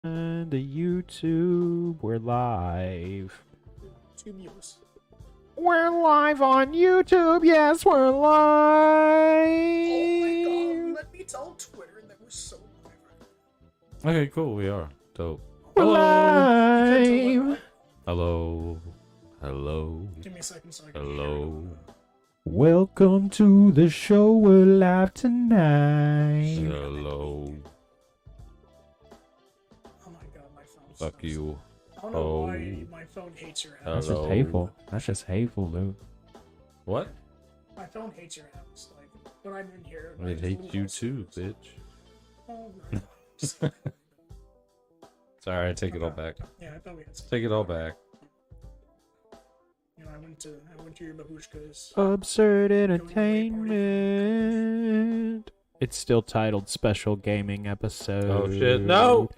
And the YouTube, we're live. 2 viewers. We're live on YouTube. Yes, we're live. Oh my god, let me tell Twitter that we're so live. Okay, cool. We are. Dope. We're Hello. live. Hello. Hello. Give me a second so I can Hello. Welcome to the show. We're live tonight. Hello. Oh my god, my phone. Fuck you. I don't know why my phone hates your That's house. just Hello. hateful. That's just hateful, dude. What? My phone hates your house. Like, when I'm in here. It hates you too, bitch. Oh, right. Sorry, I take it all back. Yeah, I thought we had some. Take it all back. You know, I went to your babushkas. Absurd entertainment. It's still titled Special Gaming Episode. Oh shit. No!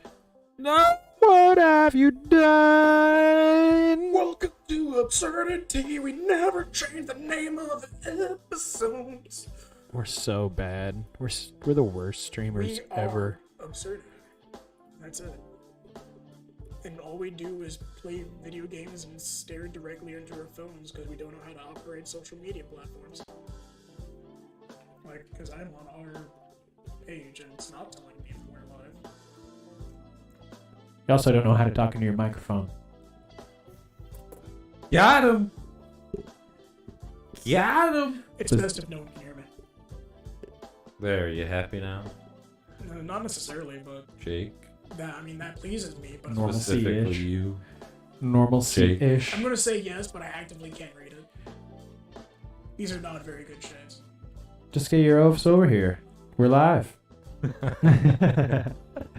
No! What have you done? Welcome to Absurdity. We never change the name of the episodes. We're so bad. We're the worst streamers We ever. are Absurdity. That's it. And all we do is play video games and stare directly into our phones because we don't know how to operate social media platforms. Like, because I'm on our page and it's not telling me if we're live. You also don't know how to talk into your microphone. Got him! Got him! It's best if no one can hear me. There, you happy now, No, not necessarily, but Jake? that pleases me. But Normalcy-ish. Specifically you. Normalcy-ish. I'm gonna say yes, but I actively can't read it. These are not very good shades. Just get your oafs over here. We're live.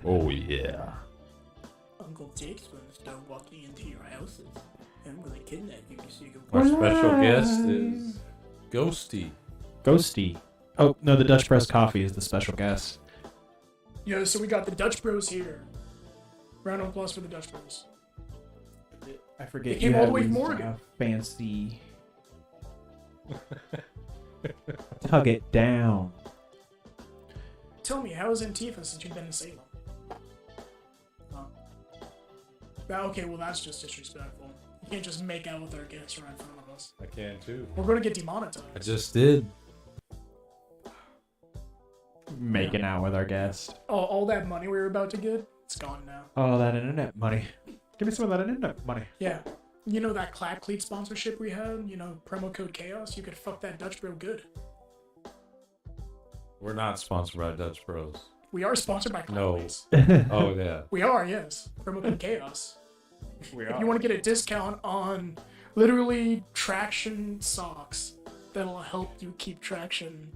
Oh yeah. Uncle Jake's gonna start walking into your houses. I'm gonna kidnap you so you can Our We're special live. guest is Ghosty. Ghosty. Oh, no, the Dutch Press Coffee is the special guest. Yeah, so we got the Dutch Bros here. Round of applause for the Dutch Bros. I forget It came all the way from Oregon. Fancy. Tug it down. Tell me, how is Antifa since you've been in Salem? Huh? Okay, well that's just disrespectful. You can't just make out with our guests right in front of us. I can too. We're gonna get demonetized. I just did. Making out with our guest. All that money we were about to get, it's gone now. Oh, that internet money. Give me some of that internet money. Yeah. You know that Clap Cleat sponsorship we had? You know, promo code Chaos? You could fuck that Dutch Bro good. We're not sponsored by Dutch Bros. We are sponsored by Clap No. Cleats. Oh yeah. We are, yes. Promo code Chaos. We If you want to get a discount on literally traction socks that'll help you keep traction.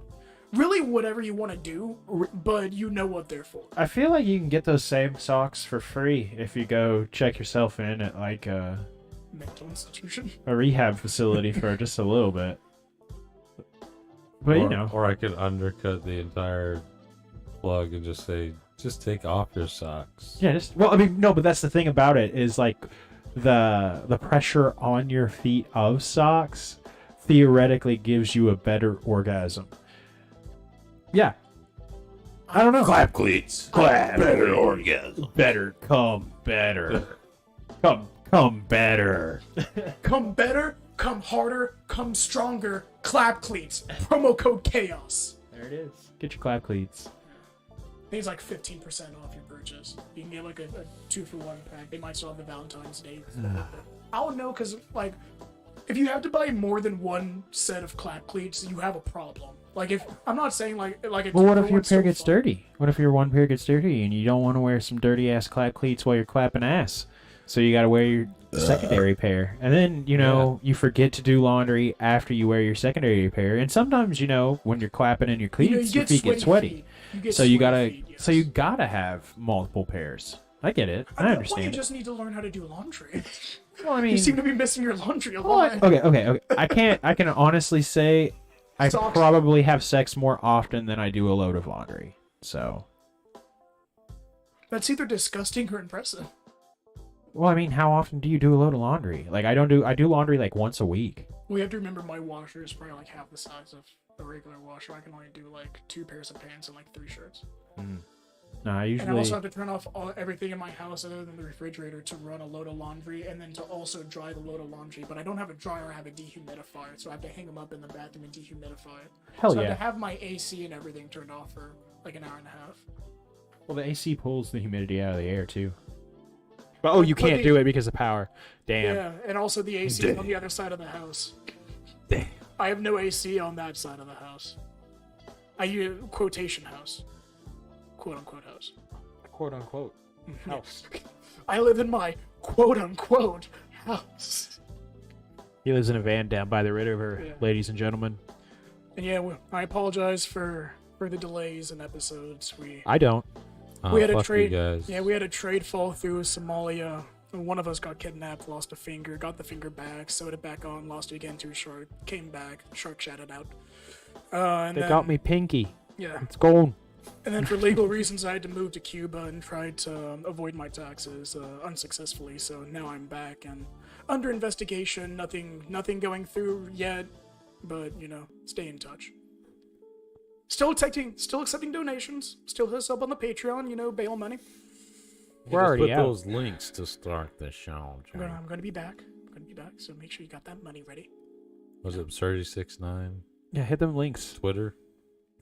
Really, whatever you want to do, but you know what they're for. I feel like you can get those same socks for free if you go check yourself in at like a Mental institution. rehab facility for just a little bit. But you know, Or I could undercut the entire plug and just say, just take off your socks. yeah, just well, I mean, no, but that's the thing about it is like the pressure on your feet of socks theoretically gives you a better orgasm. Yeah, I don't know. Clap cleats. Clap. Better orgasm. Better come better. Come better. Come better, come harder, come stronger. Clap Cleats. Promo code Chaos. There it is. Get your clap cleats. I think it's like 15% off your purchase. You can get like a 2-for-1 pack. They might still have the Valentine's Day. I don't know, because like, if you have to buy more than one set of clap cleats, you have a problem. Like, if I'm not saying like a Well, what if your two-for-one's pair so gets fun. dirty? What if your one pair gets dirty and you don't want to wear some dirty ass clap cleats while you're clapping ass? So you got to wear your secondary pair, and then you forget to do laundry after you wear your secondary pair. And sometimes when you're clapping in your cleats, your feet get sweaty. So you gotta have multiple pairs. I get it. I You understand. just need to learn how to do laundry. Well, I mean, You seem to be missing your laundry a lot. okay. I can honestly say I Socks. probably have sex more often than I do a load of laundry. So, That's either disgusting or impressive. well, I mean, how often do you do a load of laundry? Like, I do laundry like once a week. We have to remember my washer is probably like half the size of a regular washer. I can only do like 2 pairs of pants and like 3 shirts. No, I And I usually. also have to turn off everything in my house other than the refrigerator to run a load of laundry and then to also dry the load of laundry. But I don't have a dryer, I have a dehumidifier, so I have to hang them up in the bathroom and dehumidify it. Hell so I yeah. have to have my AC and everything turned off for like an hour and a half. Well, the AC pulls the humidity out of the air too. But oh, you But can't the- do it because of power. Damn. Yeah, and also the AC is on the other side of the house. Damn. I have no AC on that side of the house. I use quotation house. Quote unquote house. Quote unquote. House. I live in my quote unquote house. He lives in a van down by the river, Yeah. ladies and gentlemen. And yeah, I apologize for the delays in episodes. I don't. We had a fuck trade. You guys. Yeah, we had a trade fall through Somalia. One of us got kidnapped, lost a finger, got the finger back, sewed it back on, lost it again to a shark, came back, shark shattered out. And They then, got me pinky. Yeah, It's gone. and then for legal reasons, I had to move to Cuba and tried to avoid my taxes unsuccessfully. So now I'm back and under investigation. Nothing going through yet, but stay in touch. Still accepting donations. Still hit us up on the Patreon. Bail money. We're Just already put out. those links to start the show. John. I'm gonna be back. So make sure you got that money ready. Was it Absurdity69? Yeah, hit them links. Twitter?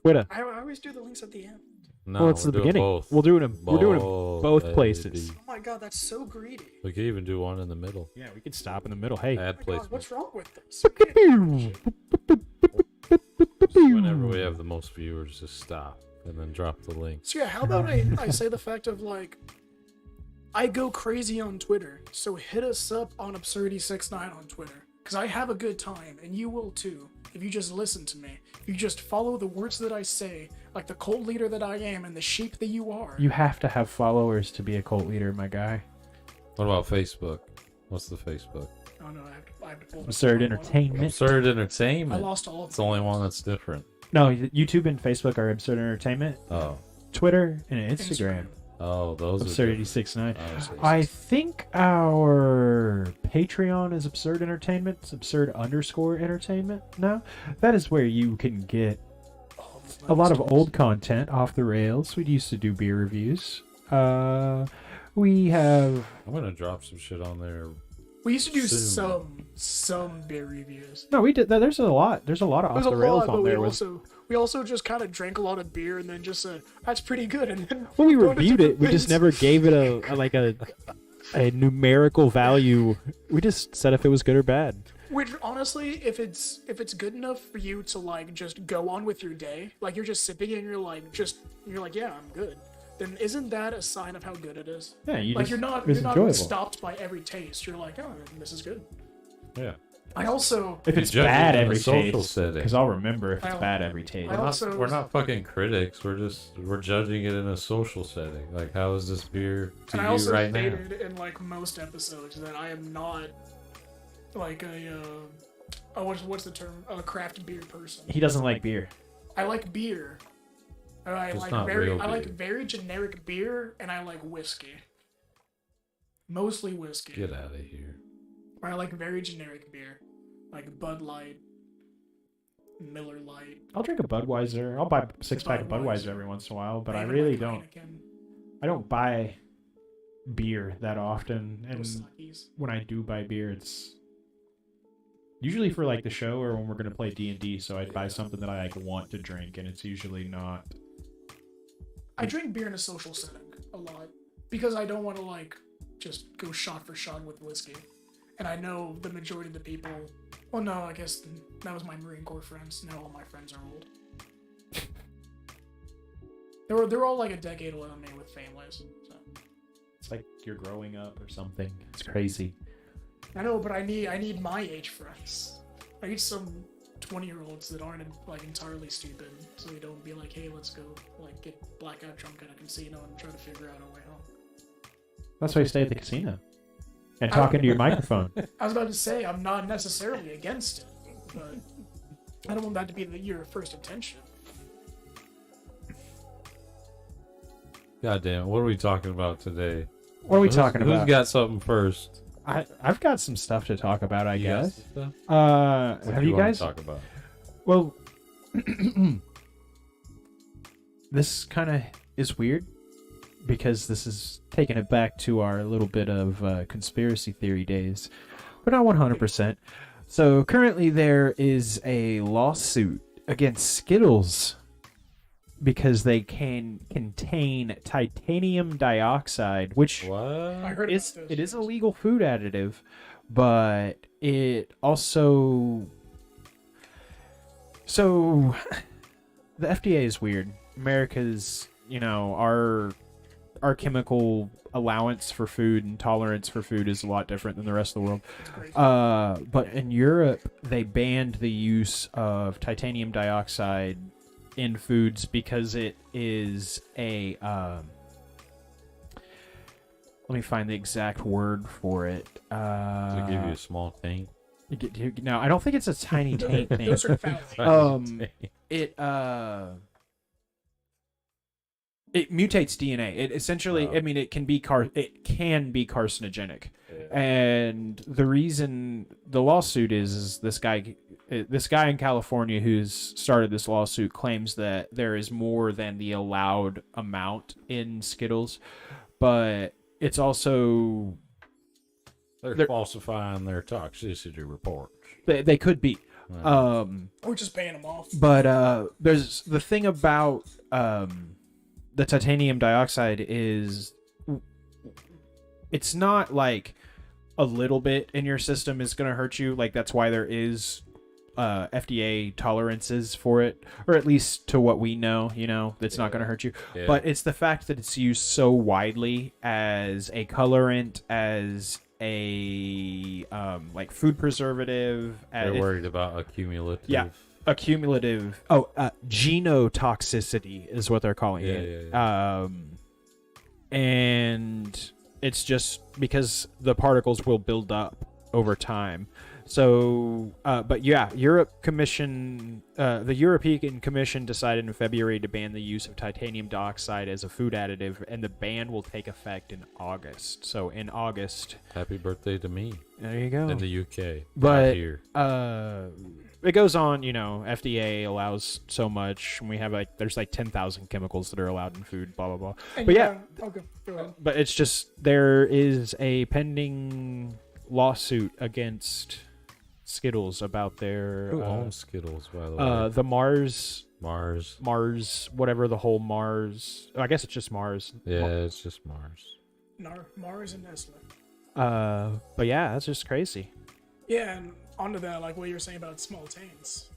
Twitter. I always do the links at the end. No, Well, it's we're the doing beginning. Both. We're doing them both baby. places. Oh my god, that's so greedy. We could even do one in the middle. Yeah, we could stop in the middle. Hey. Oh Ad my god, placement. what's wrong with this? Whenever we have the most viewers, just stop and then drop the link. So yeah, how about I say the fact of I go crazy on Twitter, so hit us up on Absurdity69 on Twitter, because I have a good time, and you will too, if you just listen to me. If you just follow the words that I say, like the cult leader that I am and the sheep that you are. You have to have followers to be a cult leader, my guy. What about Facebook? What's the Facebook? Oh no, I have to pull this Absurd up. Entertainment. Absurd I Entertainment. lost all of It's the only one that's different. No, YouTube and Facebook are Absurd Entertainment. Oh. Twitter and Instagram. Oh, those Absurdity are 69. different. Oh, I think our Patreon is Absurd Entertainment. It's Absurd_Entertainment now. That is where you can get a lot of old content off the rails. We used to do beer reviews. We have. I'm gonna drop some shit on there. We used to do Soon. some beer reviews. No, we did. There's a lot. There's a lot of off There's the a rails lot, on but there. With, we also just kind of drank a lot of beer and then just said that's pretty good, and then well, we go into reviewed it. different We just things. never gave it a numerical value. We just said if it was good or bad. Which honestly, if it's good enough for you to just go on with your day, you're just sipping it and you're like yeah, I'm good. Then isn't that a sign of how good it is? Yeah, You're not it's enjoyable. stopped by every taste. You're like, oh, this is good. Yeah. I also If You it's judge it bad in a every social taste, setting. because I'll remember if it's I- bad every taste. I also- We're not fucking critics. We're judging it in a social setting. Like, how is this beer to and I you also right now? stated in most episodes that I am not what's the term, a craft beer person. He doesn't like beer. I like beer. I Just like not real like beer. very generic beer, and I like whiskey. Mostly whiskey. Get out of here. I like very generic beer, like Bud Light, Miller Light. I'll drink a Budweiser. I'll buy a 6-pack of Budweiser every once in a while, but I really like don't. Heineken, I don't buy beer that often, and those Sakis. when I do buy beer, it's usually for the show or when we're gonna play D&D. So I'd buy something that I want to drink, and it's usually not. I drink beer in a social setting a lot because I don't want to just go shot for shot with whiskey. And I know the majority of the people. Well, no, I guess that was my Marine Corps friends. Now all my friends are old. They're all a decade older than me with families. So. It's like you're growing up or something. It's crazy. I know, but I need my age friends. I need some 20-year-olds that aren't entirely stupid, so they don't be like, hey, let's go get blackout drunk at a casino and try to figure out our way home. That's why you stay at the casino and talk into your microphone. I was about to say I'm not necessarily against it, but I don't want that to be your first intention. God damn, what are we talking about today? What are we talking about? Who's got something first? I've got some stuff to talk about, I You got guess. some stuff? What Have do you wanna guys? talk about? Well, this kind of is weird. because this is taking it back to our little bit of conspiracy theory days, but not 100%. So currently there is a lawsuit against Skittles because they can contain titanium dioxide, which What? I heard is about it this. is a legal food additive, but it also so the FDA is weird. America's, our chemical allowance for food and tolerance for food is a lot different than the rest of the world. It's crazy. But in Europe, they banned the use of titanium dioxide in foods because it is a let me find the exact word for it. To give you a small tank. No, I don't think it's a tiny taint thing. Those are foul. It it mutates DNA. It essentially, Oh. it can be carcinogenic. Yeah. And the reason the lawsuit is this guy in California who's started this lawsuit claims that there is more than the allowed amount in Skittles, but it's also They're falsifying their toxicity reports. they could be. Right. We're just paying them off. But there's the thing about the titanium dioxide is it's not like a little bit in your system is going to hurt you. Like that's why there is FDA tolerances for it, or at least to what we know, that's not going to hurt you. Yeah. But it's the fact that it's used so widely as a colorant, as a like food preservative. They're worried about accumulative. Yeah. Genotoxicity is what they're calling it. And it's just because the particles will build up over time. So, but yeah, the European Commission decided in February to ban the use of titanium dioxide as a food additive, and the ban will take effect in August. So in August, Happy birthday to me. there you go. In the UK. But not here. it goes on, FDA allows so much, and we have there's 10,000 chemicals that are allowed in food, blah blah blah. And But yeah, okay, go ahead. but it's just there is a pending lawsuit against Skittles about their Who owns Skittles, by the way? the Mars, whatever the whole Mars. I guess it's just Mars. Yeah, it's just Mars. Mars and Nestle. But yeah, that's just crazy. Yeah, and onto that, like what you're saying about small taints.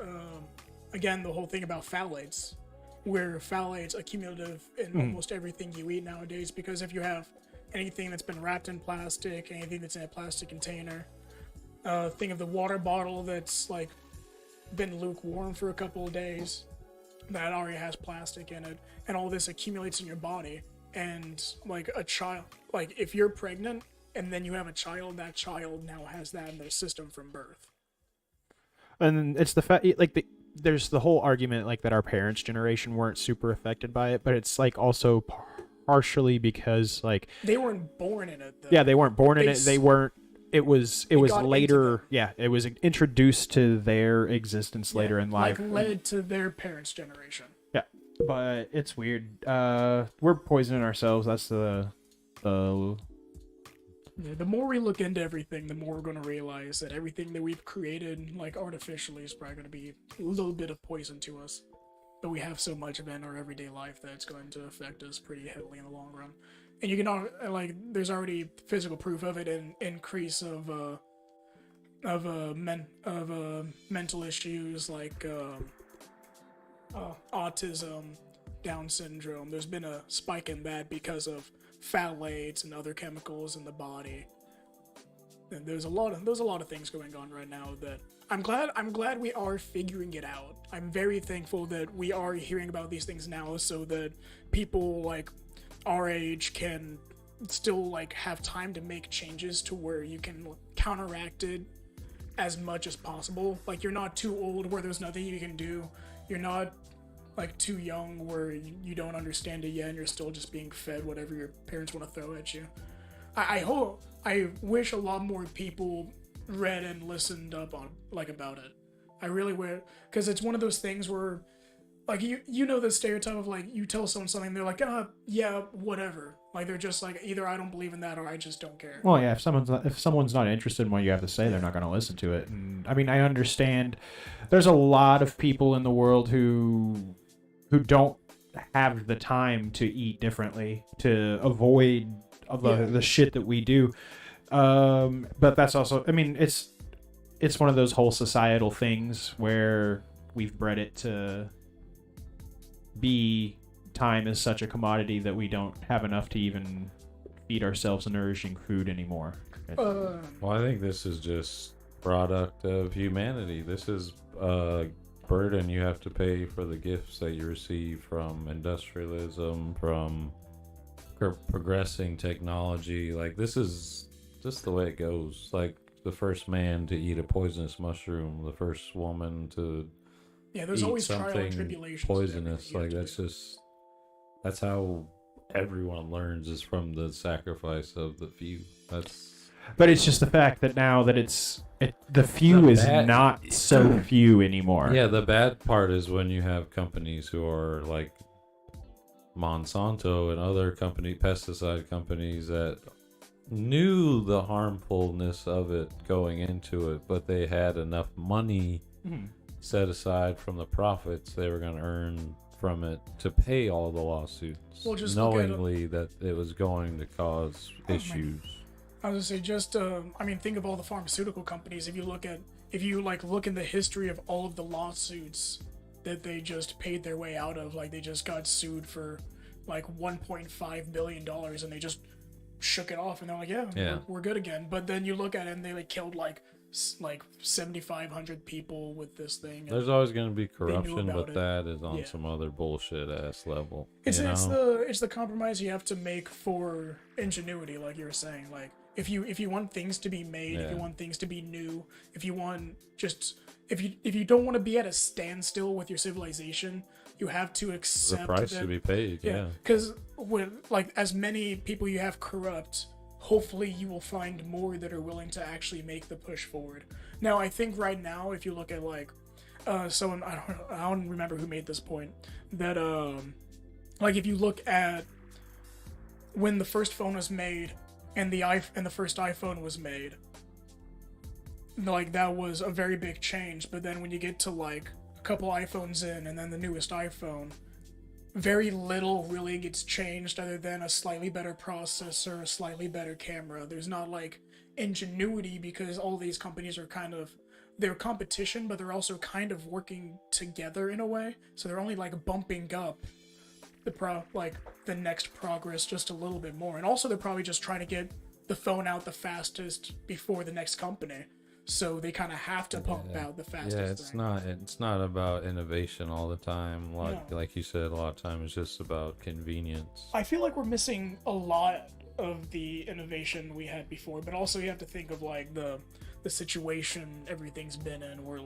Again, the whole thing about phthalates, where phthalates accumulative in almost everything you eat nowadays, because if you have anything that's been wrapped in plastic, anything that's in a plastic container, think of the water bottle that's like been lukewarm for a couple of days, that already has plastic in it, and all this accumulates in your body. And like a child, like if you're pregnant and then you have a child, that child now has that in their system from birth. And it's the fact, there's the whole argument like that our parents' generation weren't super affected by it, but it's like also partially because like They weren't born in it though. yeah, they weren't born in it. They weren't. It was got into later. Yeah, it was introduced to their existence later in life. Like led to their parents' generation. Yeah, but it's weird. We're poisoning ourselves. That's the Yeah, the more we look into everything, the more we're going to realize that everything that we've created, like artificially, is probably going to be a little bit of poison to us. But we have so much of it in our everyday life that it's going to affect us pretty heavily in the long run. And you can there's already physical proof of it in increase of mental issues like autism, Down syndrome. There's been a spike in that because of phthalates and other chemicals in the body. And there's a lot of things going on right now that I'm glad we are figuring it out. I'm very thankful that we are hearing about these things now, so that people like our age can still like have time to make changes to where you can counteract it as much as possible. Like you're not too old where there's nothing you can do. You're not like too young where you don't understand it yet and you're still just being fed whatever your parents want to throw at you. I wish a lot more people read and listened up on about it. I really would, because it's one of those things where like you know the stereotype of like you tell someone something, they're like, yeah, whatever. Like they're just like either I don't believe in that or I just don't care. Well, yeah, if someone's not interested in what you have to say, they're not going to listen to it. And I mean, I understand. There's a lot of people in the world who don't have the time to eat differently to avoid the shit that we do. But that's also, I mean, it's one of those whole societal things where we've bred it to be time is such a commodity that we don't have enough to even feed ourselves nourishing food anymore. Well, I think this is just product of humanity. This is a burden you have to pay for the gifts that you receive from industrialism, from progressing technology. Like, this is just the way it goes. Like, the first man to eat a poisonous mushroom, the first woman to there's eat always trial and something tribulations. poisonous. Like, that's how everyone learns, is from the sacrifice of the few. But it's just the fact that now that the few is not so few anymore. Yeah, the bad part is when you have companies who are like Monsanto and other pesticide companies that knew the harmfulness of it going into it, but they had enough money set aside from the profits they were going to earn from it to pay all the lawsuits, knowingly that it was going to cause issues. I was gonna say, think of all the pharmaceutical companies. If you look in the history of all of the lawsuits that they just paid their way out of, like they just got sued for like $1.5 billion and they just shook it off and they're like, we're good again. But then you look at it and they killed like 7,500 people with this thing. There's always going to be corruption, but that is on some other bullshit ass level. It's the compromise you have to make for ingenuity, like you were saying. Like if you want things to be made, if you want things to be new, if you don't want to be at a standstill with your civilization, you have to accept the price to be paid. Yeah, because as many people you have corrupt, hopefully you will find more that are willing to actually make the push forward. Now, I think right now, if you look at someone, I don't remember who made this point, that if you look at when the first phone was made and the first iPhone was made, that was a very big change. But then when you get to a couple iPhones in and then the newest iPhone, very little really gets changed other than a slightly better processor, a slightly better camera. There's not ingenuity, because all these companies are they're competition, but they're also kind of working together in a way. So they're only bumping up the next progress just a little bit more. And also they're probably just trying to get the phone out the fastest before the next company. So they kind of have to pump out the fastest. Yeah, it's not about innovation all the time. Like you said, a lot of times it's just about convenience. I feel like we're missing a lot of the innovation we had before, but also you have to think of the situation everything's been in. We're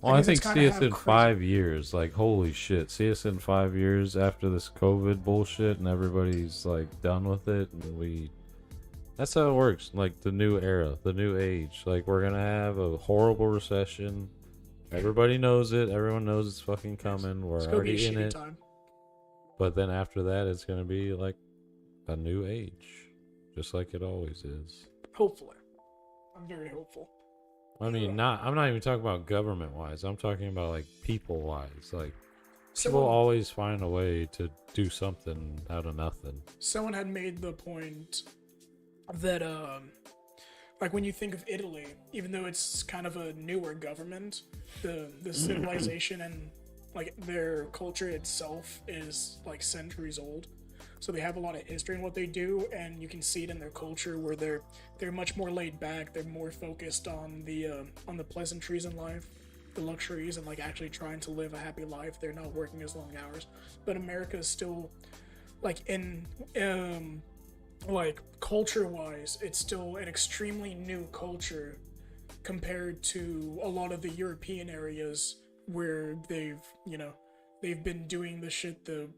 I think see us in 5 years. Holy shit, see us in 5 years after this COVID bullshit and everybody's done with it, and that's how it works. The new era, the new age. We're gonna have a horrible recession. Everybody knows it. Everyone knows it's fucking coming. We're already in it. Time. But then after that, it's gonna be a new age, just like it always is. Hopefully, I'm very hopeful. I mean, I'm not even talking about government wise. I'm talking about people wise. People always find a way to do something out of nothing. Someone had made the point that when you think of Italy, even though it's kind of a newer government, the civilization and their culture itself is centuries old. So they have a lot of history in what they do, and you can see it in their culture where they're much more laid back. They're more focused on the pleasantries in life, the luxuries, and actually trying to live a happy life. They're not working as long hours. But America is still culture-wise, it's still an extremely new culture compared to a lot of the European areas where they've been doing the shit that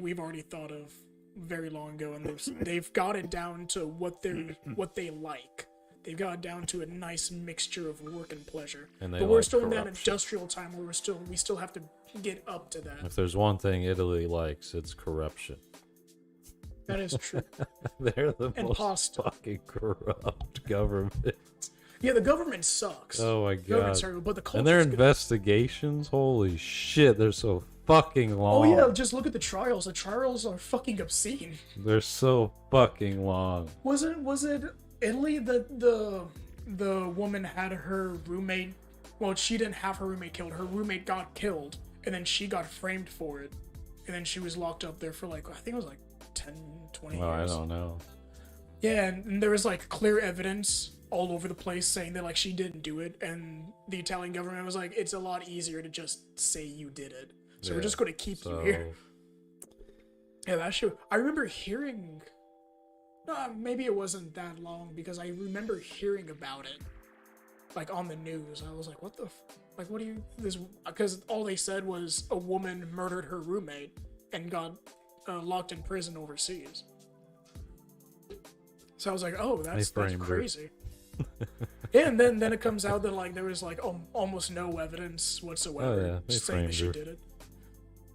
we've already thought of very long ago, and they've got it down to what they like. They've got it down to a nice mixture of work and pleasure. But we're still in that industrial time where we still have to get up to that. If there's one thing Italy likes, it's corruption. That is true. They're the And most pasta. fucking corrupt government. Yeah, the government sucks. Oh my The government's god. terrible, but the culture. And their investigations, holy shit, they're so fucking Oh long. yeah, just look at the trials. The trials are fucking obscene. They're so fucking long. Was it Italy that the woman had her roommate? Well, she didn't have her roommate killed. Her roommate got killed, and then she got framed for it, and then she was locked up there for like, I think it was like 10, 20 Well, I years. don't know. Yeah, and there was like clear evidence all over the place saying that like she didn't do it, and the Italian government was like, it's a lot easier to just say you did it, so we're Yeah, just going to keep you here. Yeah, that shit. I remember hearing. No, maybe it wasn't that long because I remember hearing about it, like on the news. I was like, "What the? Like, what do you this?" Because all they said was a woman murdered her roommate and got locked in prison overseas. So I was like, "Oh, that's framed her. crazy." Yeah, and then it comes out that like there was like almost no evidence whatsoever Oh, yeah, they saying that framed she her. did it.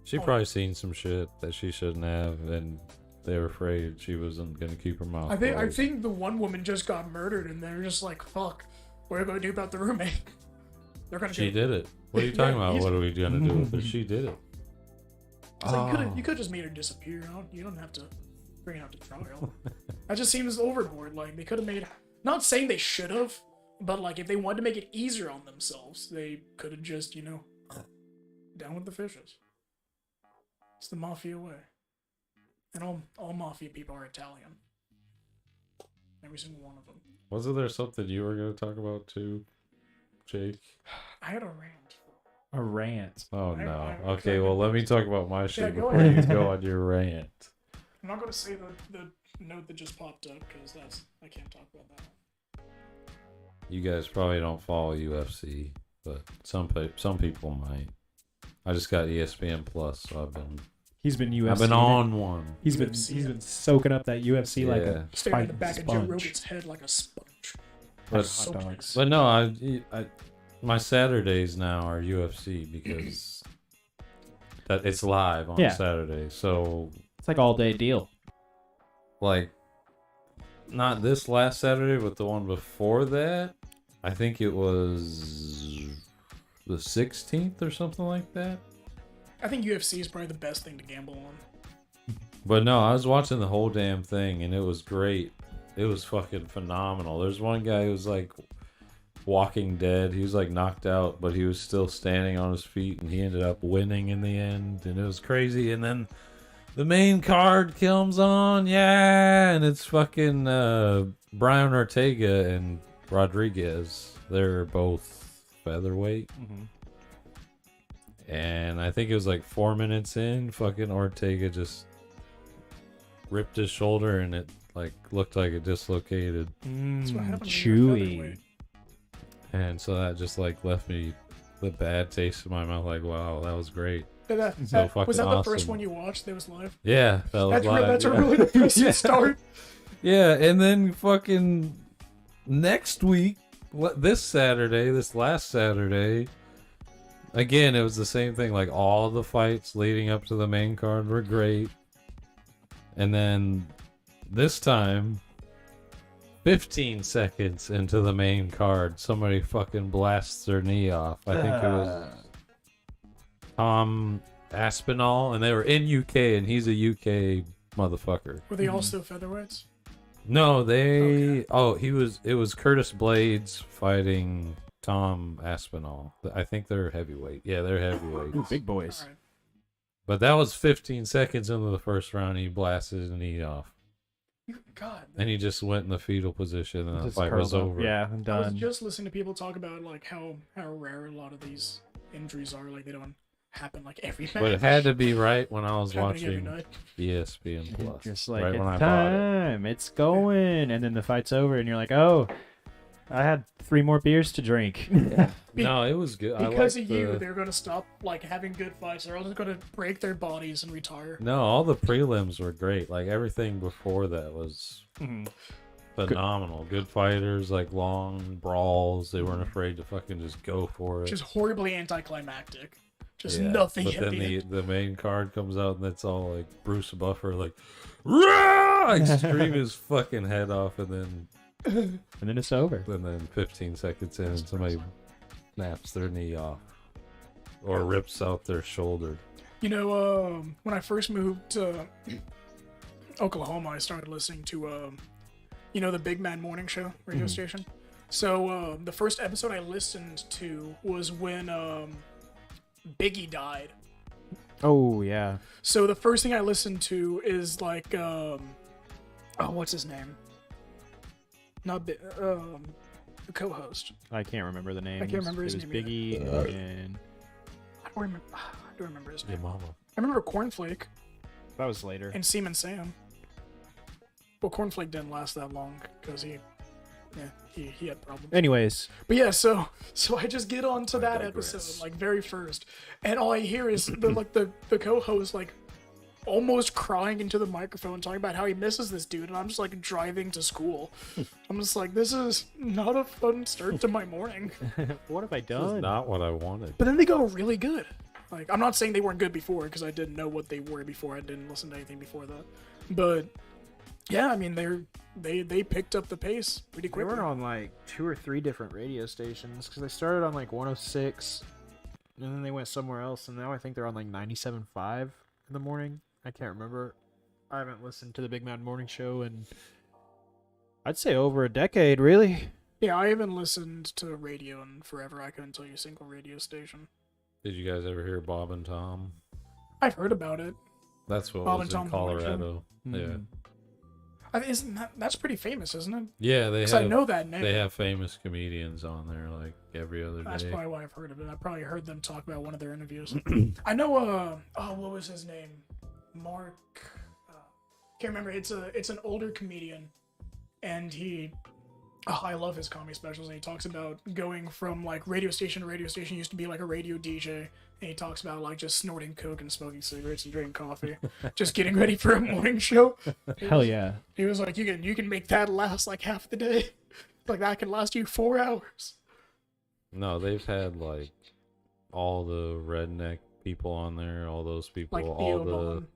She probably seen some shit that she shouldn't have, and they were afraid she wasn't gonna keep her mouth I closed. think the one woman just got murdered, and they're just like, "Fuck, what are we gonna do about the roommate?" They're gonna. She get, did it. What are you talking Yeah, about? he's- What are we gonna do with her? She did it. It's like, you could just made her disappear. You don't have to bring it out to trial. That just seems overboard. Like they could have made. Not saying they should have, but like if they wanted to make it easier on themselves, they could have just down with the fishes. It's the mafia way, and all mafia people are Italian. Every single one of them. Wasn't there something you were gonna talk about too, Jake? I had a rant. A rant. Oh I- no. I- Okay, well let me talk about my shit go before you ahead. go on your rant. I'm not gonna say the note that just popped up because I can't talk about that. You guys probably don't follow UFC, but some people might. I just got ESPN Plus, so He's been UFC. I've been on one. He's been soaking up that UFC like Yeah. a Staring at the fighting back of Joe sponge. Rogan's head like a sponge. But- So Hot dogs. But no, I my Saturdays now are UFC because that it's live on Yeah. Saturday. So It's like all day deal. like not this last Saturday, but the one before that. I think it was the 16th or something like that. I think UFC is probably the best thing to gamble on. But no, I was watching the whole damn thing and it was great. It was fucking phenomenal. There's one guy who was like Walking Dead. He was like knocked out, but he was still standing on his feet and he ended up winning in the end. And it was crazy. And then the main card comes on. Yeah. And it's fucking Brian Ortega and Rodriguez. They're both featherweight. Mm-hmm. And I think it was like 4 minutes in, fucking Ortega just ripped his shoulder and it like looked like it dislocated. That's what happened when you were Chewy. featherweight. And so that just like left me the bad taste in my mouth. Like, wow, that was great. So fucking was that the first awesome. one you watched that was live? Yeah, that was live. That's yeah. a really depressing start. Yeah, and then fucking next week, this last Saturday, again, it was the same thing. Like all the fights leading up to the main card were great. And then this time, 15 seconds into the main card, somebody fucking blasts their knee off. I think it was Tom Aspinall, and they were in UK, and he's a UK motherfucker. Were they all still featherweights? No, they. Okay. Oh, it was Curtis Blades fighting Tom Aspinall. I think they're heavyweight. Yeah, they're heavyweights. Ooh, big boys. All right. But that was 15 seconds into the first round. He blasted his knee off, God. and he just went in the fetal position, and the Just fight was curled up. over. Yeah, I'm I was done. just listening to people talk about like how rare a lot of these injuries are. Like they don't happen like every match. But it had to be right when I was Happening every watching night. ESPN Plus. Just like right it's when I bought it. time, it's going, and then the fight's over, and you're like, oh, I had 3 more beers to drink. No, it was good. Because I of liked you, they're gonna stop like having good fights. They're all just gonna break their bodies and retire. No, all the prelims were great. Like everything before that was phenomenal. Good fighters, like long brawls. They weren't afraid to fucking just go for it. Just horribly anticlimactic. Just Yeah, nothing But at then the end. the main card comes out and it's all like Bruce Buffer, like, "Round like scream his fucking head off, and then it's over. then 15 seconds in, somebody snaps their knee off or rips out their shoulder. You know, when I first moved to Oklahoma, I started listening to, you know, the Big Man Morning Show radio station. So the first episode I listened to was when Biggie died. Oh yeah. So the first thing I listened to is like, oh, what's his name? Not the co-host. I can't remember the name. I can't remember his it was name Biggie and I don't remember his Your name. mama. I remember Cornflake that was later. and Seaman Sam. Well, Cornflake didn't last that long because he had problems. Anyways, But yeah, so I just get on to that digress. episode, like very first, and all I hear is the co-host like almost crying into the microphone, talking about how he misses this dude, and I'm just like driving to school. I'm just like, this is not a fun start to my morning. what have I This is done? not what I wanted. But then they go really good. Like, I'm not saying they weren't good before, because I didn't know what they were before. I didn't listen to anything before that. But yeah, I mean, they picked up the pace pretty They quickly. were on like 2 or 3 different radio stations because they started on like 106, and then they went somewhere else, and now I think they're on like 97.5 in the morning. I can't remember. I haven't listened to the Big Mad Morning Show in I'd say over a decade, really. Yeah, I haven't listened to radio in forever. I couldn't tell you a single radio station. Did you guys ever hear Bob and Tom? I've heard about it. That's what Bob was and Tom in Morning Show? Colorado. Yeah. Mhm. Isn't that's pretty famous, isn't it? Yeah, they Because I have know that name. they have famous comedians on there like every other That's day. probably why I've heard of it. I probably heard them talk about one of their interviews. I know. What was his name? Mark. Can't remember. It's an older comedian, and he. Oh, I love his comedy specials. And he talks about going from like radio station to radio station. He used to be like a radio DJ, and he talks about like just snorting coke and smoking cigarettes and drinking coffee, just getting ready for a morning show. Hell yeah. He was like, you can make that last like half the day, like that can last you 4 hours. No, they've had like all the redneck people on there, all those people, Like all Theo the. Vaughn.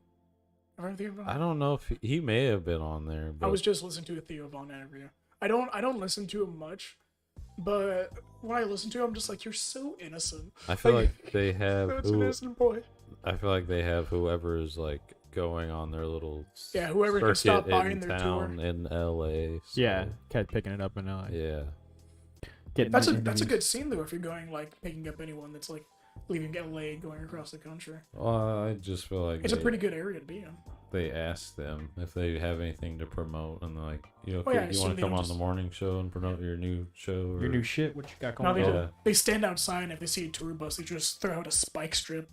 Ever Theo Vaughn? I don't know if he may have been on there, but I was just listening to a Theo Vaughn interview. I don't listen to him much, but when I listen to him, I'm just like, you're so innocent. I feel like they have. That's an innocent boy. I feel like they have whoever is like going on their little Yeah, whoever can stop circuit by in in their town tour. in LA. So, Yeah. Kept picking it up in LA. yeah. Getting That's the a interviews. good scene though if you're going like picking up anyone that's like leaving LA going across the country. I just feel like It's a pretty good area to be in. they ask them if they have anything to promote, and they're like, you Oh, yeah, I you assume want they to come don't on just- the morning show and promote your new show? Or... Your new shit, what you got No, going they, on? Yeah. they stand outside and if they see a tour bus, they just throw out a spike strip.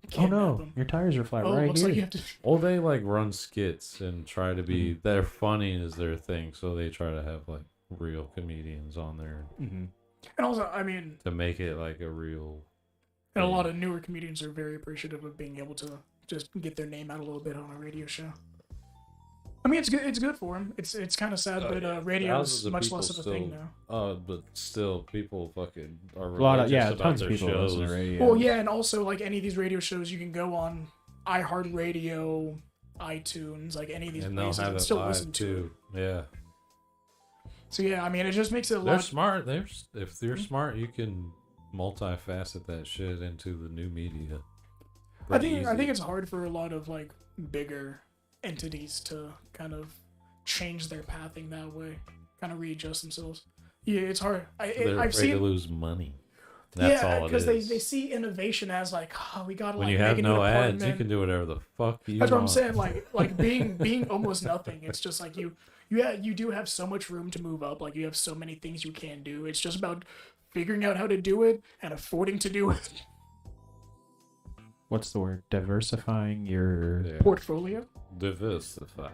Oh Kidnap no, them. your tires are flat Oh, right looks here. like you have to. Well, they like run skits and try to be. They're funny is their thing, so they try to have like real comedians on there Mm-hmm. And also, I mean, to make it like a real. and a lot of newer comedians are very appreciative of being able to just get their name out a little bit on a radio show. I mean, it's good. It's good for them. It's kind of sad, but radio Thousands is of much people less of a still- thing now. But still, people fucking are A lot of religious about tons their of people shows. listen to radio. Well, yeah, and also like any of these radio shows, you can go on iHeartRadio, iTunes, like any of these And they'll places, have and it still live listen to it. too. Yeah, So yeah, I mean, it just makes it a they're lot. smart. If you're smart, you can multifacet that shit into the new media. I Pretty think easy. it's hard for a lot of like bigger entities to kind of change their pathing that way, kind of readjust themselves. Yeah, it's hard. They're I've afraid to seen. lose money. That's all it because is. they see innovation as like, oh, we gotta when like you make have a new no ads, apartment. you can do whatever the fuck you That's want. what I'm saying. Like being almost nothing. It's just like you do have so much room to move up. Like you have so many things you can do. It's just about figuring out how to do it and affording to do it. What's the word? Diversifying your Yeah. Portfolio. Diversify.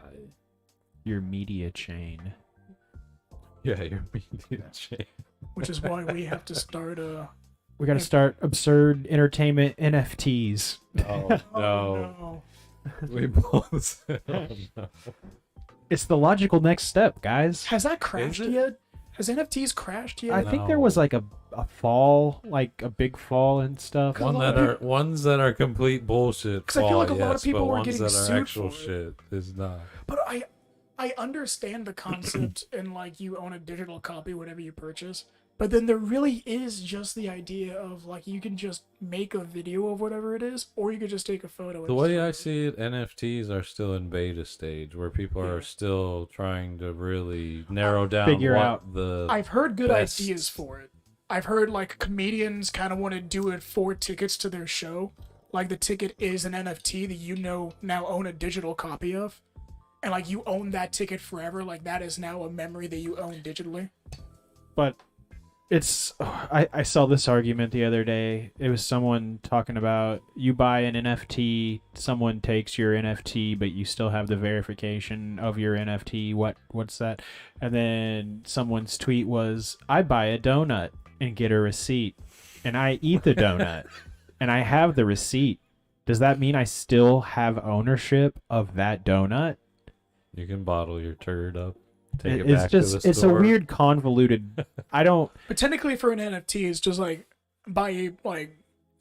your media chain. Yeah, your media chain. Which is why we have to start a. We got to start absurd entertainment NFTs. Oh no, Oh, we both said, oh, no. It's the logical next step, guys. Has that crashed it? yet? Has NFTs crashed yet? I think there No. was like a fall, like a big fall and stuff. One Ones that are complete bullshit. 'Cause I feel like a lot of yes, people but were ones getting that are sued actual for it. shit is not. But I understand the concept and like you own a digital copy whatever you purchase, but then there really is just the idea of like you can just make a video of whatever it is, or you could just take a photo. The way I see it, NFTs are still in beta stage, where people are still trying to really narrow down Figure what out. the. I've heard good best- ideas for it. I've heard like comedians kind of want to do it for tickets to their show. Like the ticket is an NFT that you know now own a digital copy of. And like you own that ticket forever. Like that is now a memory that you own digitally. But it's I saw this argument the other day. It was someone talking about you buy an NFT, someone takes your NFT, but you still have the verification of your NFT. What's that? And then someone's tweet was, I buy a donut and get a receipt, and I eat the donut and I have the receipt. Does that mean I still have ownership of that donut? You can bottle your turd up, take it It's back just to the it's a store. weird convoluted. I don't. But technically for an NFT, it's just like by like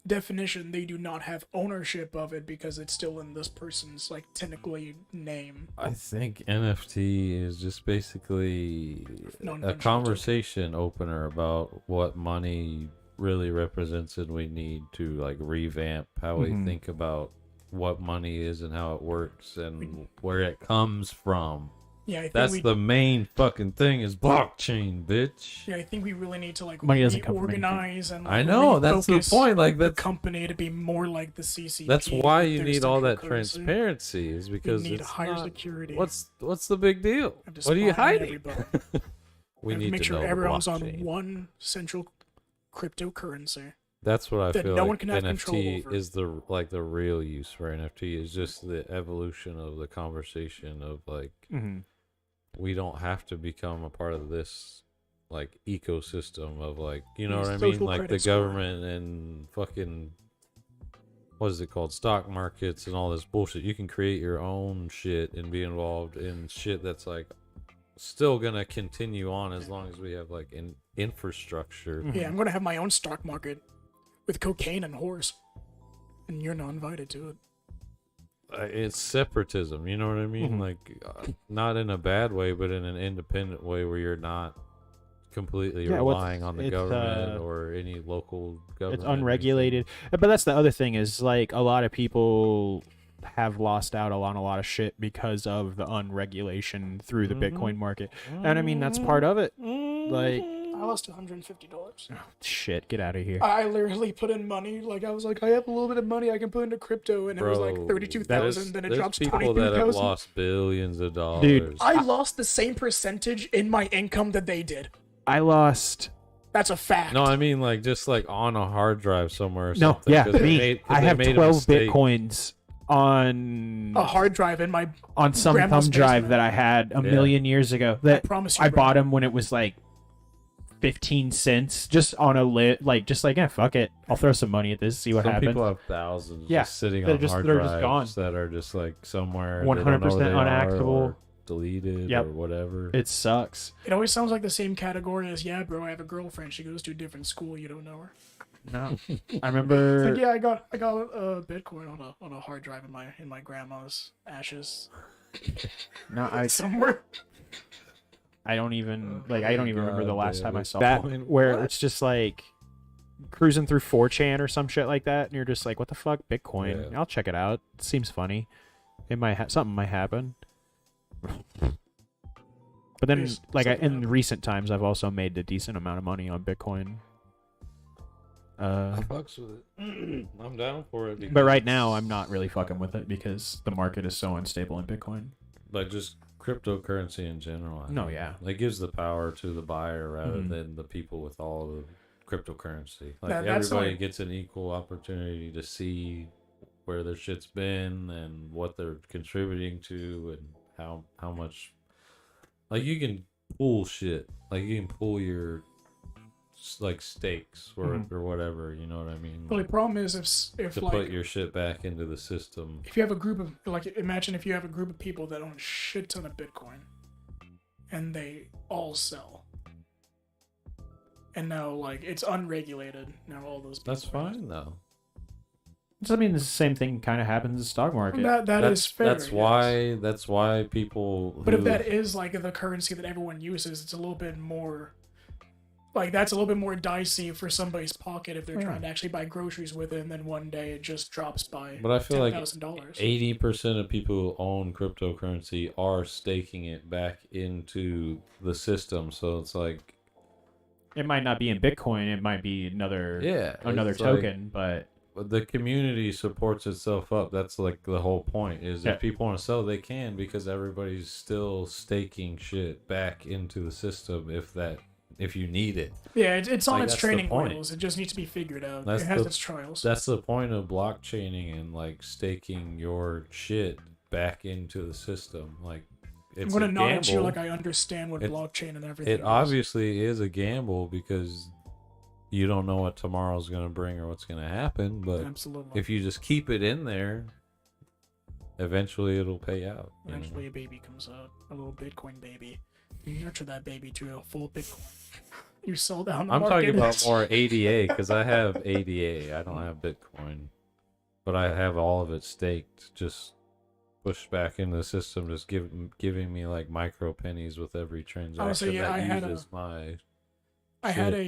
definition, they do not have ownership of it because it's still in this person's like technically name. I think NFT is just basically a Non-fungible conversation opener about what money really represents, and we need to like revamp how we think about what money is and how it works and where it comes from. Yeah, I think That's the main fucking thing is blockchain, bitch. Yeah, I think we really need to like Money doesn't come from reorganize and like, I know, that's the refocus point. Like the that's company to be more like the CCP. that's why you their need all central that currency. transparency, is because We need it's higher not- security. What's the big deal? Have to What are you spy on hiding? everybody. We Have to need make to sure know the everyone's on blockchain. one central cryptocurrency. That's what I that feel no like one can have control NFT over. is the real use for NFT is just the evolution of the conversation of like we don't have to become a part of this like ecosystem of like, you know These what I mean, social like the credit score. government and fucking what is it called, stock markets and all this bullshit. You can create your own shit and be involved in shit that's like still gonna continue on as long as we have like an infrastructure. Yeah, I'm gonna have my own stock market with cocaine and whores, and you're not invited to it. It's separatism, you know what I mean? Like not in a bad way, but in an independent way where you're not completely relying on the government or any local government. It's unregulated. But that's the other thing is like a lot of people have lost out on a lot of shit because of the unregulation through the Bitcoin market. And I mean, that's part of it. Like, I lost $150. shit, get out of here. I literally put in money. Like I was like, I have a little bit of money I can put into crypto, and it was like Bro, 32,000. Then it there's drops people that have 22,000. lost billions of dollars. Dude, I lost the same percentage in my income that they did. I lost. That's a fact. No, I mean like just like on a hard drive somewhere or No, something. yeah, 'cause they me. made- 'cause I they have made a 12 mistake. Bitcoins on a hard drive in my. some grandma's thumb drive basement. that I had a million years ago. That promise you, I bro. bought them when it was like 15 cents, just on a yeah, fuck it. I'll throw some money at this, see what Some happens. people have thousands Yeah, just sitting they're on just- hard they're drives just gone. that are just like somewhere 100% they don't know where they are unaccessible. or deleted Yep. or whatever. It sucks. It always sounds like the same category as, yeah, bro, I have a girlfriend. She goes to a different school. You don't know her. No, I It's remember. like, yeah, I got Bitcoin on a hard drive in my grandma's ashes No, I somewhere. don't even remember the last God time I damn, saw that- that where what? it's just like cruising through 4chan or some shit like that, and you're just like, what the fuck, Bitcoin? Yeah. I'll check it out. It seems funny. It might something might happen. But then, There's like something in happening. recent times, I've also made a decent amount of money on Bitcoin. I fucks with it. I'm down for it. But right now, I'm not really fucking with it because the market is so unstable in Bitcoin. Like just cryptocurrency in general. No, yeah. It gives the power to the buyer rather Mhm. than the people with all the cryptocurrency. Like That's everybody like- gets an equal opportunity to see where their shit's been and what they're contributing to and how much. Like you can pool shit. Like you can pool your like stakes or whatever. You know what I mean? The only problem is if to like put your shit back into the system. if you have a group of like imagine if you have a group of people that own a shit ton of Bitcoin, and they all sell, and now like it's unregulated now all those. That's Bitcoins. fine though. So, I mean, the same thing kind of happens in the stock market. That is fair. That's why. That's why people. But if that is like the currency that everyone uses, it's a little bit more. Like that's a little bit more dicey for somebody's pocket if they're trying to actually buy groceries with it, and then one day it just drops by. But I feel like $10,000. 80% of people who own cryptocurrency are staking it back into the system. So it's like It might not be in Bitcoin. It might be another it's token, but the community supports itself up. That's like the whole point. Is Yeah. if people want to sell, they can because everybody's still staking shit back into the system if you need it. Yeah, it's on Like, its that's the training point. wheels. It just needs to be figured out. That's It has the- its trials. That's the point of blockchaining and like staking your shit back into the system. Like I'm it's gonna a nod at you gamble. like I understand what blockchain and everything It is. obviously is a gamble because you don't know what tomorrow's going to bring or what's going to happen. But Absolutely. if you just keep it in there, eventually it'll pay out. you know? Eventually a baby comes out. A little Bitcoin baby. You nurture that baby to a full Bitcoin. You sell down the I'm market. talking about more ADA because I have ADA. I don't have Bitcoin, but I have all of it staked, just pushed back into the system, just giving me like micro pennies with every transaction yeah, that uses my. I had a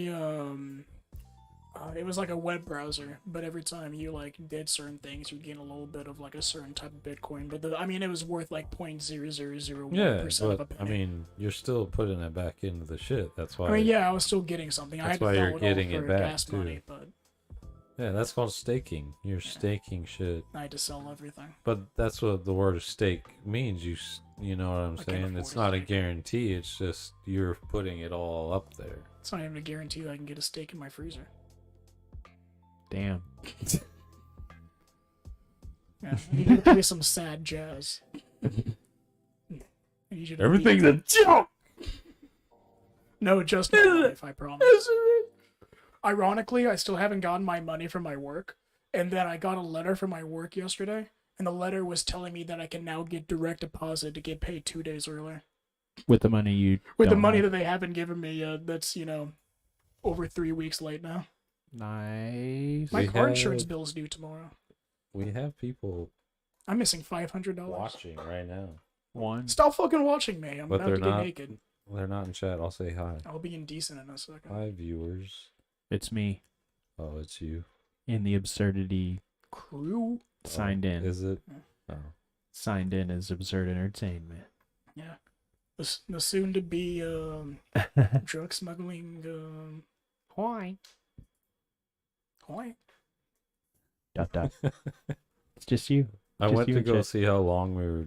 it was like a web browser, but every time you like did certain things, you gain a little bit of like a certain type of Bitcoin. But it was worth like 0.0001% Yeah, of a but penny. I mean, you're still putting it back into the shit. That's why. I mean, yeah, I was still getting something. I That's had to why throw you're it all getting for it back, gas too. money, but Yeah, that's called staking. You're staking shit. I had to sell everything. But that's what the word stake means. You know what I'm I can't saying? afford It's a not a stake. guarantee. It's just you're putting it all up there. It's not even a guarantee that I can get a steak in my freezer. damn. Yeah, I need you to play some sad jazz. I need you to Everything's a joke. No, just my life, I promise. Ironically, I still haven't gotten my money from my work, and then I got a letter from my work yesterday, and the letter was telling me that I can now get direct deposit to get paid 2 days earlier. With the money you With the don't money have. that they haven't given me yet, that's, over 3 weeks late now. Nice. My We car insurance have- bill's due tomorrow. We have people I'm missing $500. watching right now. One. Stop fucking watching me. I'm But about they're to get not. naked. They're not in chat. I'll say hi. I'll be indecent in a second. Hi, viewers. It's me Oh, it's you. in the absurdity Crew? signed in. Is it? Yeah. Oh. Signed in as absurd entertainment. Yeah. The soon to be drug smuggling Why? Why? Dot dot. It's just you. I Just went you to and go Chet. see how long we were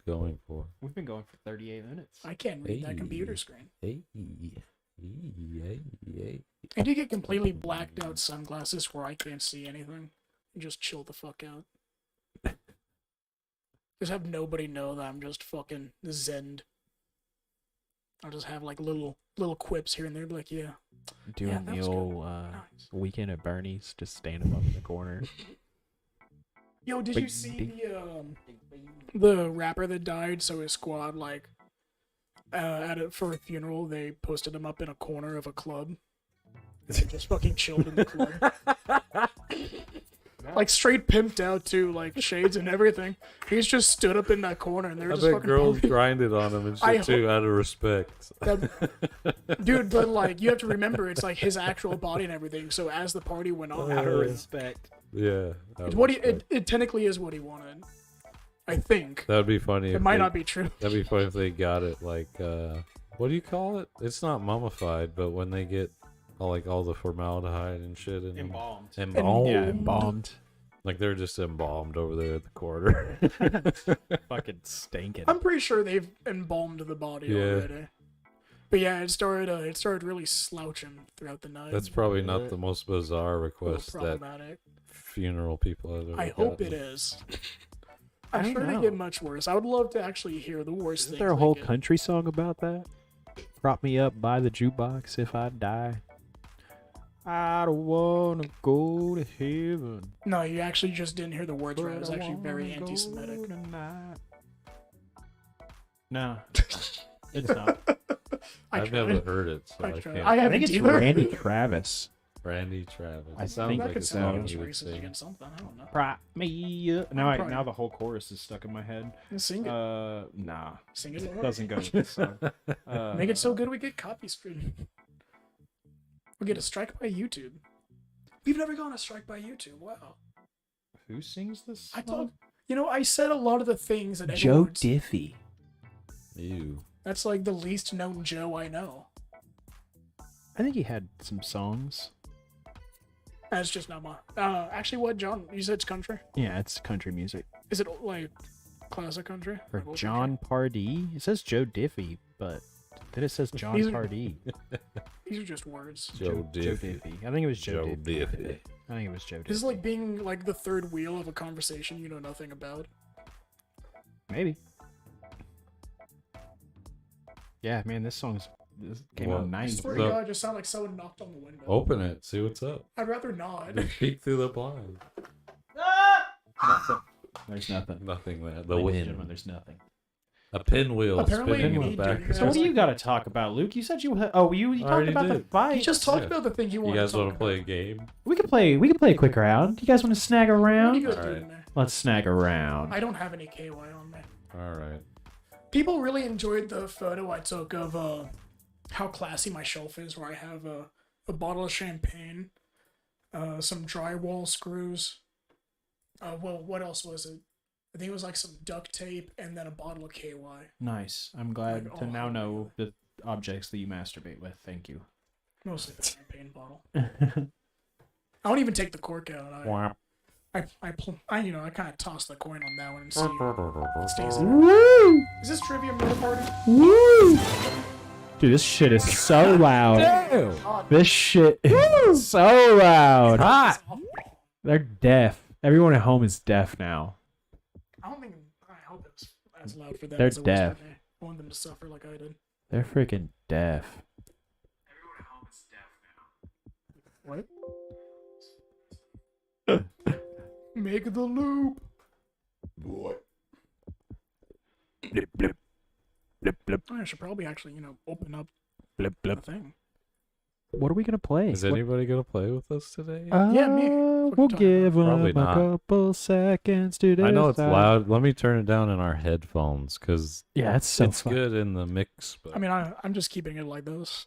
going for. We've been going for 38 minutes. I can't read that Hey. computer screen. Hey. Hey. I did get completely blacked out sunglasses where I can't see anything. And just chill the fuck out. Just have nobody know that I'm just fucking zened. I'll just have like little quips here and there, be like, yeah. Doing that the was good. old Nice. weekend at Bernie's, just standing up in the corner. Yo, did Big- you see big- the rapper that died? So his squad, like, for a funeral, they posted him up in a corner of a club. They just fucking chilled in the club. Like straight pimped out too, like shades and everything. He's just stood up in that corner, and they're I just bet fucking girls poking- grinded on him and I shit too, out of respect. Dude, but like you have to remember, it's like his actual body and everything. So as the party went on, Out of respect. Yeah. out it's of what respect. it technically is what he wanted. I think That'd be funny. it if might they- not be true. That'd be funny if they got it like, what do you call it? It's not mummified, but when they get all the formaldehyde and shit in them. Embalmed. Embalmed. Yeah, embalmed. Like they're just embalmed over there at the corner. Fucking stinking. I'm pretty sure they've embalmed the body Yeah. already. But yeah, it started really slouching throughout the night. That's probably not the most bizarre a little request that problematic. funeral people have ever I hope gotten. it is. I I'm don't sure they know. get much worse. I would love to actually hear the worst Isn't things. there a they whole get. country song about that? Prop me up by the jukebox if I die. I don't wanna go to heaven. No, you actually just didn't hear the words right. It but was I actually very wanna go anti-Semitic. tonight. No, it's not. I I've tried. never heard it, so I I tried. can't. I I haven't think it's either. Randy Travis. Randy Travis. I It sounds think That like could a so. sound song against you would racism sing. against something. I don't know. Prop me up. Now, Probably- now the whole chorus is stuck in my head. Sing it. Nah, Sing it. doesn't go with this song. Make it so good we get copy stream. We'll get a strike by YouTube. We've never gotten a strike by YouTube. Wow. Who sings this? I thought, I said a lot of the things that Joe everyone. Diffie. Ew. That's like the least known Joe I know. I think he had some songs. That's just not my. Actually, what, John? You said it's country? Yeah, it's country music. Is it like classic country? Or Like old John Pardee. It says Joe Diffie, but then it says John These are- Pardee. country? These are just words. Joe Joe Diffie. Diffie. I think it was Joe, Joe Diffie. Diffie. I think it was Joe Diffie. This is like being like the third wheel of a conversation you know nothing about. Maybe. Yeah, man, this came What? out I nice. swear So- to God, it just sounded like someone knocked on the window. Open it. See what's up. I'd rather not. Peek through the blind. There's nothing. Nothing there. The Ladies and wind. gentlemen, there's nothing. A pinwheel Apparently spinning in me the back. doing of So what do the- you got to talk about, Luke? You said you you talked already about the did. fight. He just talked Yeah. about the thing he You wanted guys to want talk to play a about. game? We could play a quick round. You guys want to snag What are you around? guys Alright. doing there? Let's snag around. I don't have any KY on me. All right. People really enjoyed the photo I took of how classy my shelf is, where I have a bottle of champagne, some drywall screws. Well, what else was it? I think it was like some duct tape and then a bottle of KY. Nice. I'm glad Like, to oh, now know the objects that you masturbate with. Thank you. Mostly the champagne bottle. I don't even take the cork out. I kind of toss the coin on that one and see if it stays in. Woo! Is this trivia murder party? Woo! Dude, this shit is so loud. Damn. This shit is so loud. Hot. They're deaf. Everyone at home is deaf now. I don't think. I hope it was as loud for them They're as it was deaf. for me. I want them to suffer like I did. They're freaking deaf. Everyone at home is deaf now. What? Make the loop. Blip, blip. Blip, blip, I should probably actually, open up blip, the blip. thing. What are we gonna play? Is anybody gonna play with us today? Yeah, me. We'll talking give them Probably a not. couple seconds to decide. I know it's loud. Let me turn it down in our headphones because Yeah, it's so it's fun. good in the mix. But I mean, I'm just keeping it like this.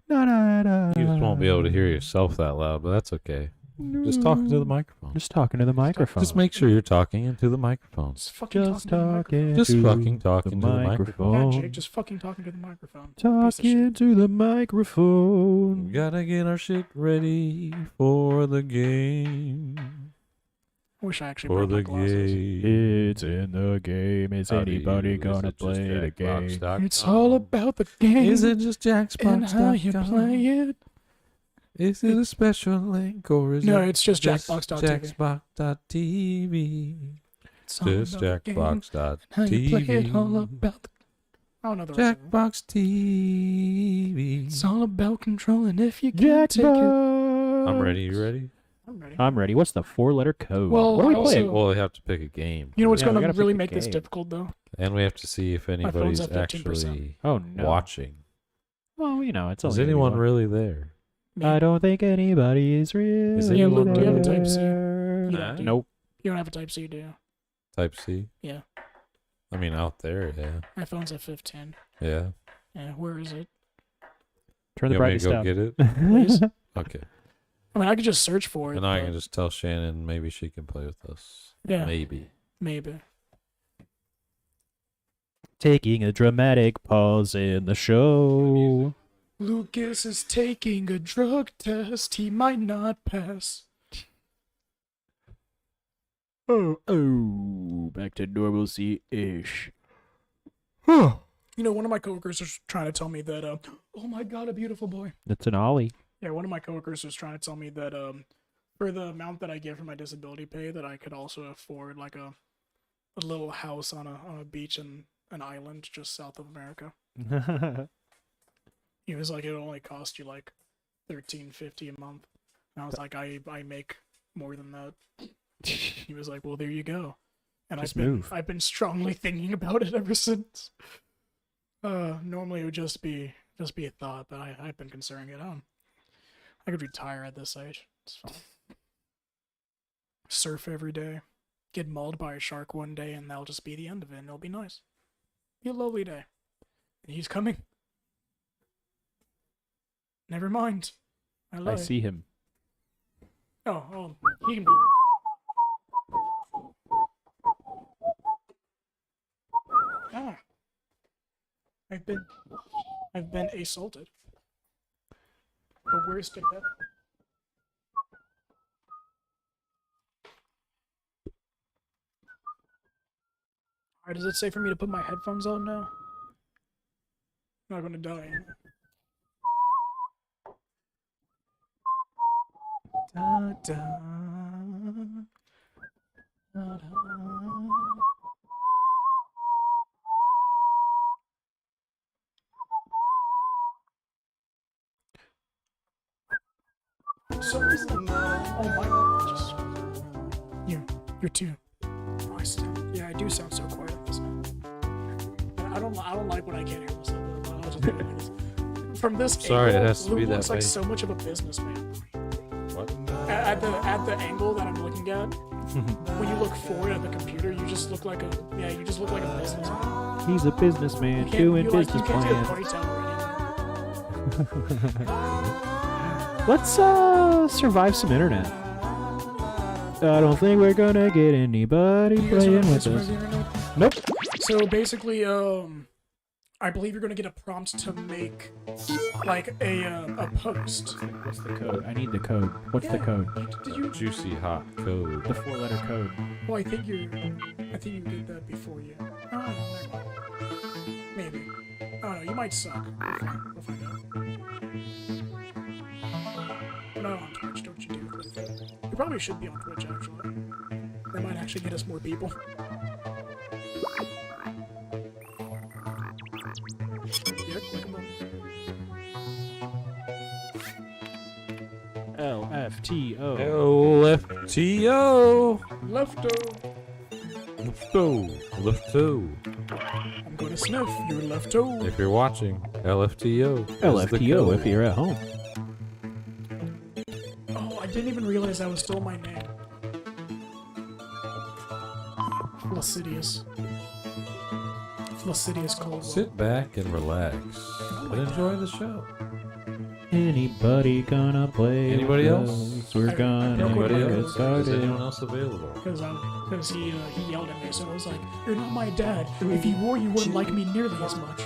Na, na, na. you just won't be able to hear yourself that loud, but that's okay. Just talking to the microphone. Just talking to the microphone. Just make sure you're talking into the microphone. Just fucking Just talking to the microphone. talking. Just to fucking talking to the Yeah, microphone. Jake, just fucking talking to the microphone. Piece of Talking shit. to the microphone. We gotta get our shit ready for the game. I wish I actually For brought my the glasses. game. It's in the game. Is How do anybody you- gonna is it just play the game? Jackbox.com? It's all about the game Is it just and how you Jackbox.com? play it. Is it a special link or is No, it it's just Jackbox.tv. Jackbox.tv? It's all Just about the game and how you play it. All Jackbox.tv. about the. I don't know the rest of it. Jackbox TV. It's all about controlling if you can take it. Jackbox. I'm ready. You ready? I'm ready. I'm ready. What's the 4-letter code? Well, what are we I also- playing? Well, we have to pick a game. You know what's Yeah, we going gotta to really pick a make this game. difficult, though? And we have to see if phone's anybody's at 15%. actually Oh no. watching. Well, it's Is only anyone one. really there? Me. I don't think anybody is really. Is anyone Luke, do you have a really Type-C? there. You don't, do you? Nope. You don't have a Type-C, do you? Type C? Yeah. I mean, out there, yeah. My phone's at 15. Yeah. Yeah, where is it? Turn the You want me brightness to go down. get it? Please? Okay. I mean, I could just search for it. And I but can just tell Shannon maybe she can play with us. Yeah. Maybe. Maybe. Taking a dramatic pause in the show. Lucas is taking a drug test. He might not pass. Oh, back to normalcy-ish. One of my coworkers was trying to tell me that, oh my god, a beautiful boy. That's an ollie. Yeah, one of my coworkers was trying to tell me that, for the amount that I get for my disability pay, that I could also afford, like, a little house on a beach in an island just south of America. He was like, it only cost you, like, $13.50 a month. And I was like, I make more than that. He was like, well, there you go. And Just move. I've been strongly thinking about it ever since. Normally it would just be Just be a thought, but I've been considering it. I could retire at this age. It's fine. Surf every day. Get mauled by a shark one day, and that'll just be the end of it, and it'll be nice. Be a lovely day. And he's coming. Never mind. I see him. Oh, he can be. Ah. I've been assaulted. The worst of that. Alright, does it say for me to put my headphones on now? I'm not gonna die. Da, da, da, da. So oh my god, just you're too nice. Yeah, I do sound so quiet on this now. I don't like when I can't hear myself. I'll just do this. From this Sorry, angle, it has to Lou be that looks like way. so much of a businessman. What? At the angle that I'm looking at, when you look forward at the computer, you just look like a businessman. He's a businessman You can't- doing you business can't do a plans. ponytail already. Let's survive some internet. I don't think we're gonna get anybody You guys playing wanna with play us. some internet? Nope. So basically, I believe you're gonna get a prompt to make like a post. What's the code? I need the code. What's the Yeah. code? Did you? Juicy hot code. The 4-letter code. Well, I think you did that before you. Oh, no, never mind. Maybe. Oh no, you might suck. We'll find out. We're not on Twitch, don't you do it. We probably should be on Twitch actually. That might actually get us more people. Yeah, click them LFTO. LFTO. Lefto. Lefto. I'm gonna sniff your lefto. If you're watching, LFTO. is the LFTO code. if you're at home. Oh, I didn't even realize that was still my name. Placidius. Placidius Caldwell. Sit back and relax and enjoy the show. Anybody gonna play? Anybody with else? us? We're gonna Anybody get else? Is started. anyone else available? Because he yelled at me, so I was like, "You're not my dad. If you were, you wouldn't like me nearly as much."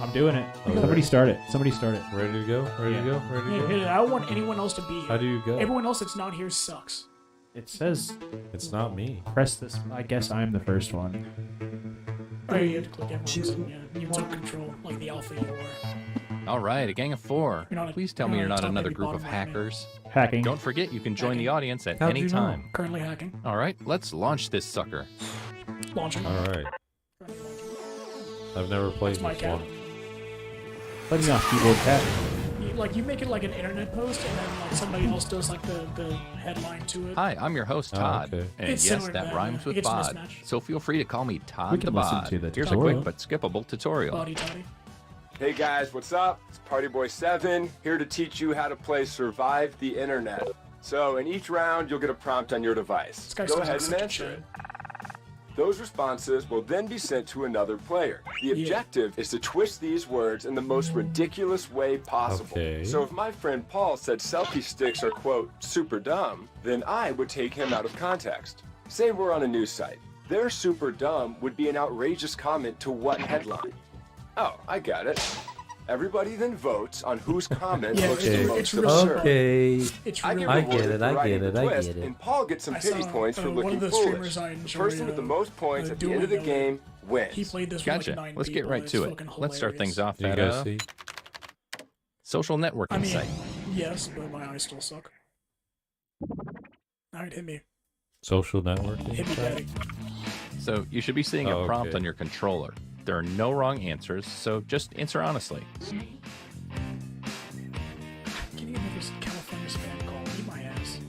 I'm doing it. Okay. Somebody start it. Somebody start it. Ready to go? Ready to go? Ready to Yeah, go? hit it. I don't want anyone else to be How here. do you go? Everyone else that's not here sucks. It says It's not me. press this. I guess I'm the first one. Oh, yeah, you have to click everyone. Yeah, you took control, like the alpha you were. All right, a gang of 4. You're not a- Please tell you're me not you're a not top another heavy group of bottom like me. hackers. Hacking. Don't forget, you can join the audience at How'd any you know? time. Currently hacking. All right, let's launch this sucker. Launching. All right. I've never played That's my this cat. one. Let me off, keyboard cat. You make it like an internet post, and then like somebody else does like the headline to it. Hi, I'm your host, Oh, Todd. okay. And It's yes, similar to that that, rhymes yeah. with It's bod. mismatched. So feel free to call me We Todd can the listen Bod. to the Here's a tutorial. quick but skippable tutorial. Body toddy. Hey guys, what's up? It's Partyboy7 here to teach you how to play Survive the Internet. So in each round, you'll get a prompt on your device. This guy Go sounds ahead like and such a answer Chad. it. Those responses will then be sent to another player. The objective is to twist these words in the most ridiculous way possible. Okay. So if my friend Paul said selfie sticks are, quote, super dumb, then I would take him out of context. Say we're on a news site. Their super dumb would be an outrageous comment to what headline? Oh, I got it. Everybody then votes on whose comment Yeah, looks it's- the it's most real absurd. Okay. It's I really get I rewarded get it, for I writing get the it, I twist, get it. and Paul gets some I pity saw, points for one looking of the foolish. streamers I The enjoy, person with the most points at the end of the doing, game wins. He played this with Gotcha. like 9 Let's get people. right It's to it. fucking Let's start things hilarious. off Do you at guys see? social networking I mean, site. yes, but my eyes still suck. Alright, hit me. Social networking? Hit me, site? daddy. So you should be seeing a Oh, prompt okay. on your controller. There are no wrong answers, so just answer honestly. Can you make this California spam call? Eat my ass.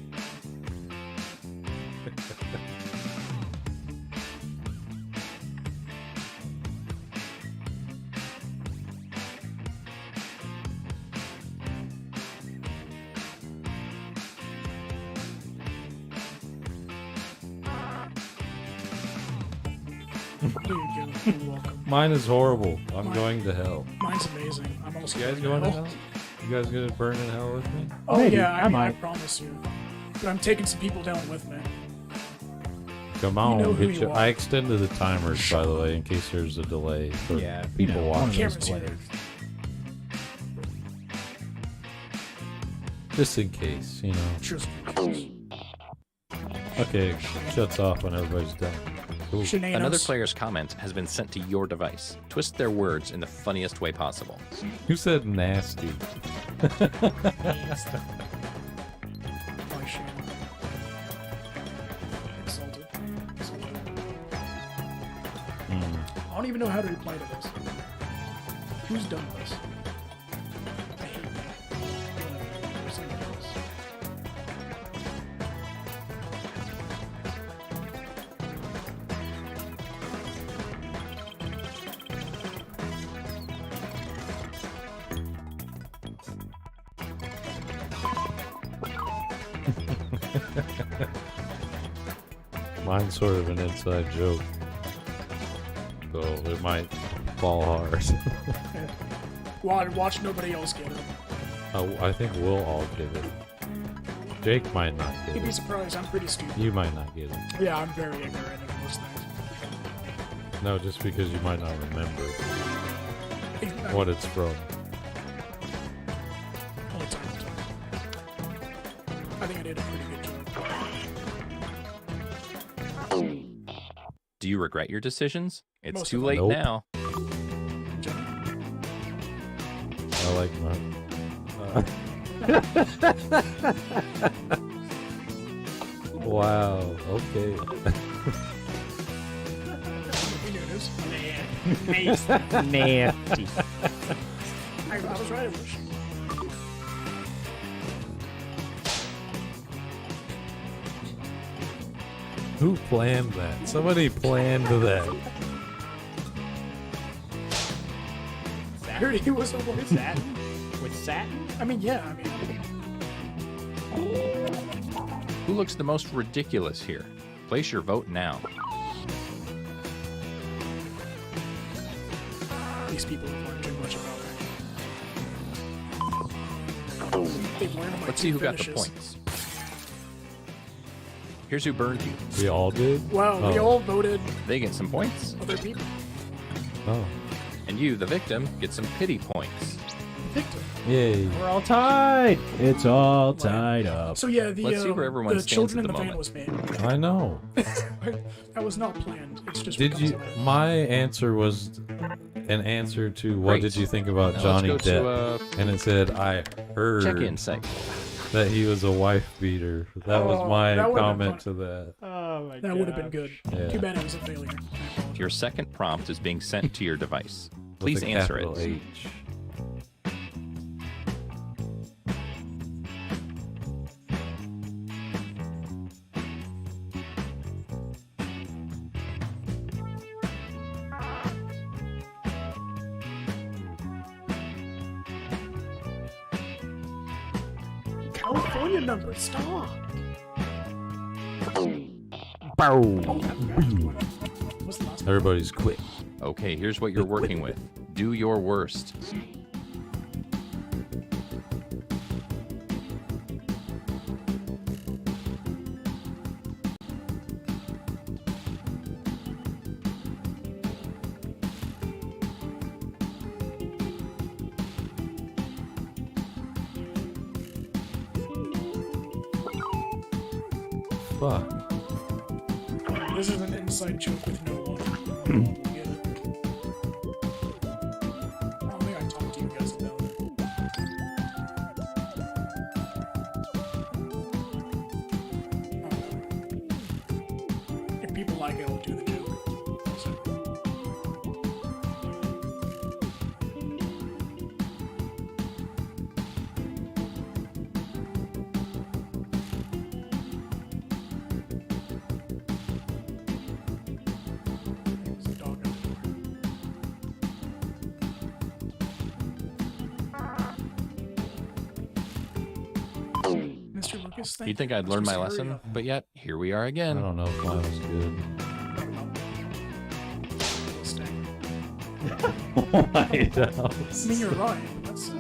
There you go. You're welcome. Mine is horrible. I'm Mine- going to hell. Mine's amazing. I'm also You guys going to hell? You guys gonna burn in hell with me? Oh Maybe. yeah, I I might. promise you. But I'm taking some people down with me. Come on, know who get you your. are. I extended the timers, by the way, in case there's a delay for Yeah, people one of watching. those Cameras here. players. Just in case, you know. Just Okay, shuts off when everybody's done. Cool. shenanigans. Another player's comment has been sent to your device. Twist their words in the funniest way possible. Who said nasty? My shame. Exalted. I don't even know how to reply to this. Who's done this? I hate that. Whatever. Somebody else. Mine's sort of an inside joke, so it might fall hard. Watch nobody else get it. I think we'll all get it. Jake might not get You'd be it. surprised. I'm pretty stupid. You might not get it. Yeah, I'm very ignorant of most things. No, just because you might not remember I- what it's from. Only time will tell. I think I did a pretty good job. Do you regret your decisions? It's Most too of late them. now. I like mine. Wow. Okay. You knew this. Nasty. I was right. I wish. Who planned that? Somebody planned that. I heard he was a voice. Satin? With satin? I mean, yeah. I mean, Who looks the most ridiculous here? Place your vote now. these people have learned too much about me. They've learned my Let's see who got the finishes. points. Here's who burned you. We all did? Well, we Oh. all voted They get some points. other people. Oh. And you, the victim, get some pity points. Victim. Yay. We're all tied. It's all tied up. So yeah, the Let's see where everyone the stands children at in the the van moment. was me. I know. That was not planned. It's just Did because you? of it. My answer was an answer to what Great. did you think about Now Johnny let's go Depp? to And it said, I heard check-in segment. that he was a wife beater. That was Oh, my that would've been comment to that. Oh my That would have been good. Yeah. Too bad it was a failure. I apologize. Your second prompt is being sent to your device. Please With a answer capital it. H. California number, stop. What's the last one? Everybody's quick. Okay, here's what you're working with. Do your worst. Fuck. This is an inside joke with no one. We'll get it. I don't think I talked to you guys about it. If people like it, I'll do the joke. So, there's a dog at the door. Mr. Lucas, thank You'd think you. I'd learned my Hurry lesson, up. but yet, here we are I again. don't know if mine was good. White I House. mean, you're right. That's.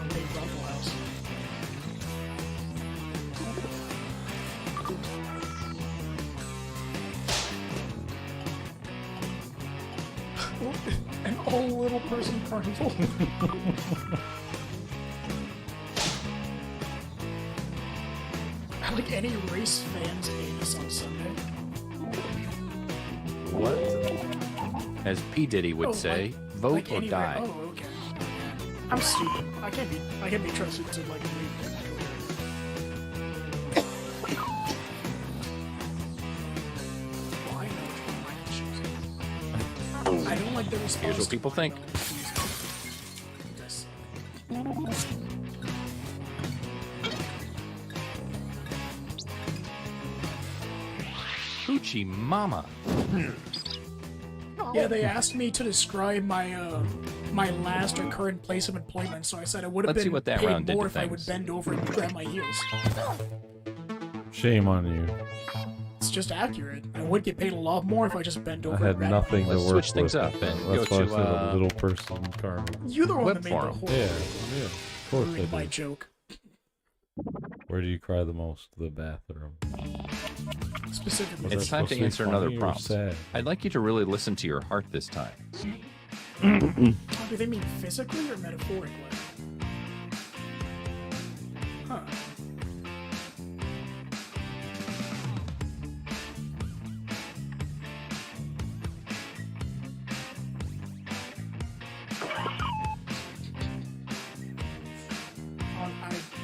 Big Waffle House. An all little person carnival. I like any race fans anus on Sunday. What? As P. Diddy would Oh, say, like vote or any die. Oh, okay. I'm stupid. I can't be trusted to like read. Well, I know which one my issues. I don't like the response. Here's what people think. Hoochie mama. Yeah, they asked me to describe my my last or current place of employment, so I said I would have Let's see been what that paid round did more to if I would things. bend over and grab my heels. Shame on you. It's just accurate. I would get paid a lot more if I just bent over. I had and grabbed nothing to Let's work switch things with. up and That's go why I to, said a little person carnival. You're the one Web that made the forum. whole Yeah, of course I ruined my do. joke. Where do you cry the most? The bathroom. Specifically. Was It's that time supposed to be answer another funny or prompt. sad? I'd like you to really listen to your heart this time. Do they mean physically or metaphorically? Huh.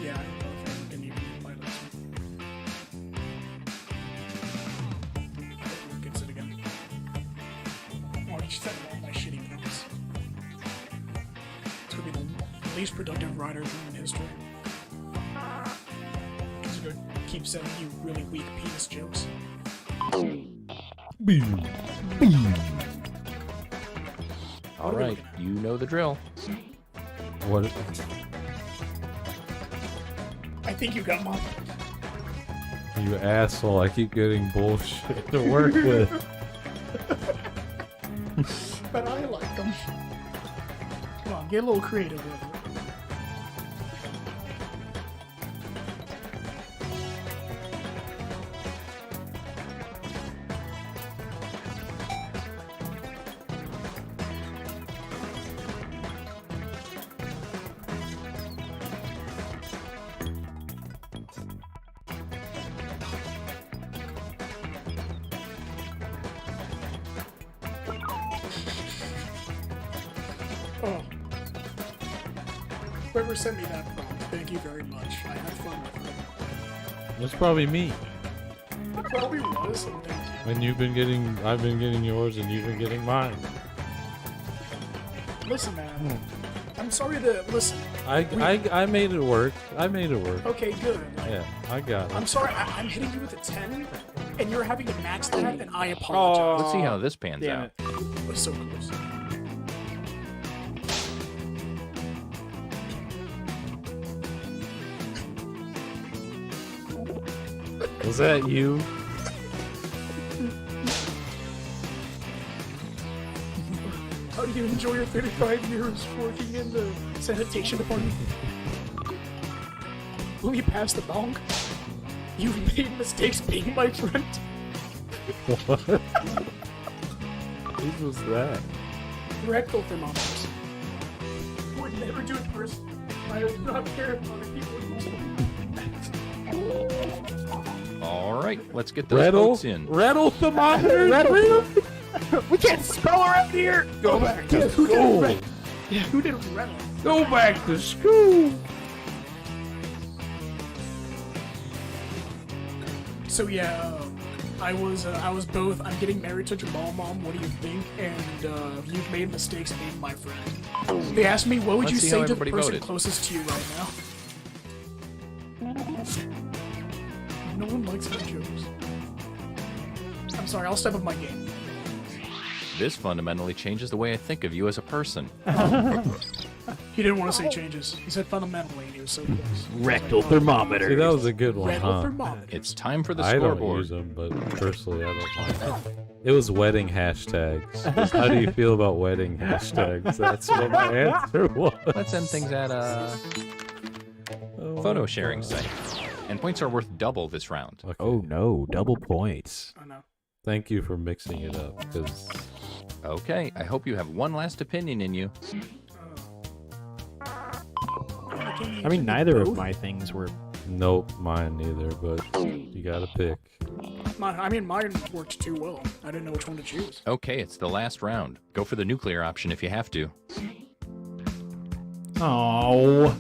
Yeah, I don't know if I can even reply to this one. Who gets it again? Oh, I just had all my shitty points. It's gonna be the least productive writer in human history. He's gonna keep sending you really weak penis jokes. All right, you know the drill. What? I think you got mine. You asshole. I keep getting bullshit to work with. But I like them. Come on, get a little creative with it. Oh. Whoever sent me that prompt, thank you very much. I had fun with it. That's probably me. It probably was, and thank you. And I've been getting yours, and you've been getting mine. Listen, man. I'm sorry to listen. I made it work. I made it work. Okay, good. Like, Yeah, I got it. I'm sorry, I'm hitting you with a 10, and you're having to match that, and I apologize. Let's see how this pans Damn out. it. It was so close. Was that you? How do you enjoy your 35 years working in the sanitation department? Will you pass the bong? You've made mistakes being my friend. What? Who was that? Rectal thermometers. Would never do it first. I do not care if other people All right, let's get those Rattle? votes in. Rattle thermometer? We can't spell around here! Go back to school! Yeah, who did Rattle? Go back to school! So yeah, I was both. I'm getting married to Jamal, Mom. What do you think? And you've made mistakes being my friend. They asked me, what would Let's you see say how to the everybody person voted. closest to you right now? No one likes my jokes. I'm sorry. I'll step up my game. This fundamentally changes the way I think of you as a person. He didn't want to say changes. He said fundamentally, and he was so close. Rectal Like, oh, thermometer. See, that was a good one, Rectal huh? thermometer. It's time for the I don't scoreboard. use them, but personally, I don't mind. It was wedding hashtags. Just how do you feel about wedding hashtags? That's what my answer was. Let's end things at a photo sharing site. And points are worth double this round. Okay. Oh no, double points. I know. Thank you for mixing it up, because Okay, I hope you have one last opinion in you. I mean, neither of my things were. nope, mine neither. But you gotta pick. Mine worked too well. I didn't know which one to choose. Okay, it's the last round. Go for the nuclear option if you have to. Oh.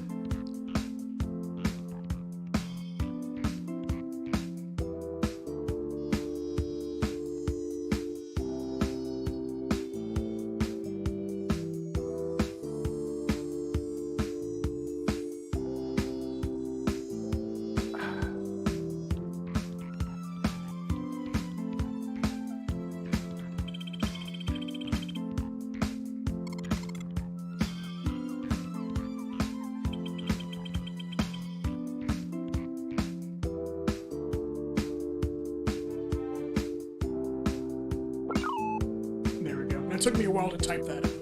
There we go. And it took me a while to type that out.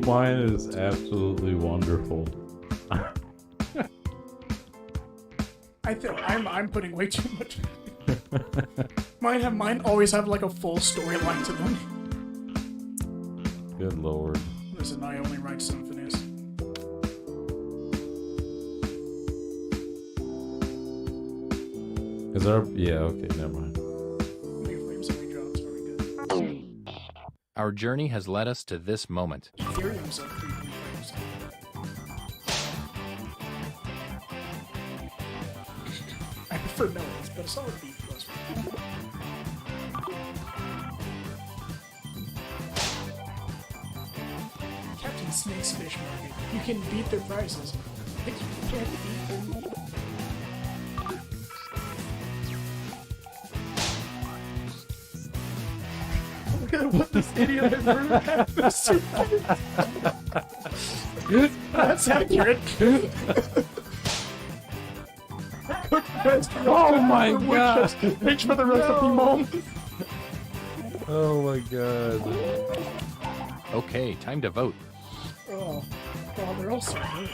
Mine is absolutely wonderful. I think I'm putting way too much. Mine always have like a full storyline to them. Good lord. Listen, I only write symphonies. Is our okay? Never mind. Leave flames and raindrops. Very good. Our journey has led us to this moment. Ethereum's up 3.5%. I prefer melons, but a solid B plus. Captain Snake's Fish Market. You can beat their prices. But you can't beat them. Look at what this idiot has ruined half the soup. That's accurate. Cook best Oh my god! Thanks for the recipe, Mom. Oh my god! Okay, time to vote. Oh, God, they're all so good.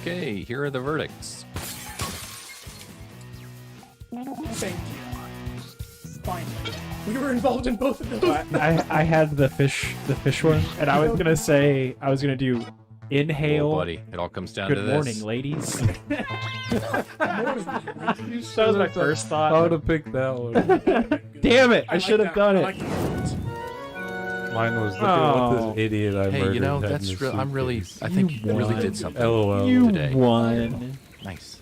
Okay, here are the verdicts. Thank you. Finally. We were involved in both of those. I had the fish one, and I was gonna do inhale. Oh, buddy, it all comes down to Good this. morning, ladies. That was my first thought. I would have picked that one. Damn it! I like should have that. done I it. like that. Mine was look at Oh. what this idiot I Hey, murdered. you know, had in that's his real. I'm really. suitcase. I think You you really won. did something LOL. You today. won. Nice.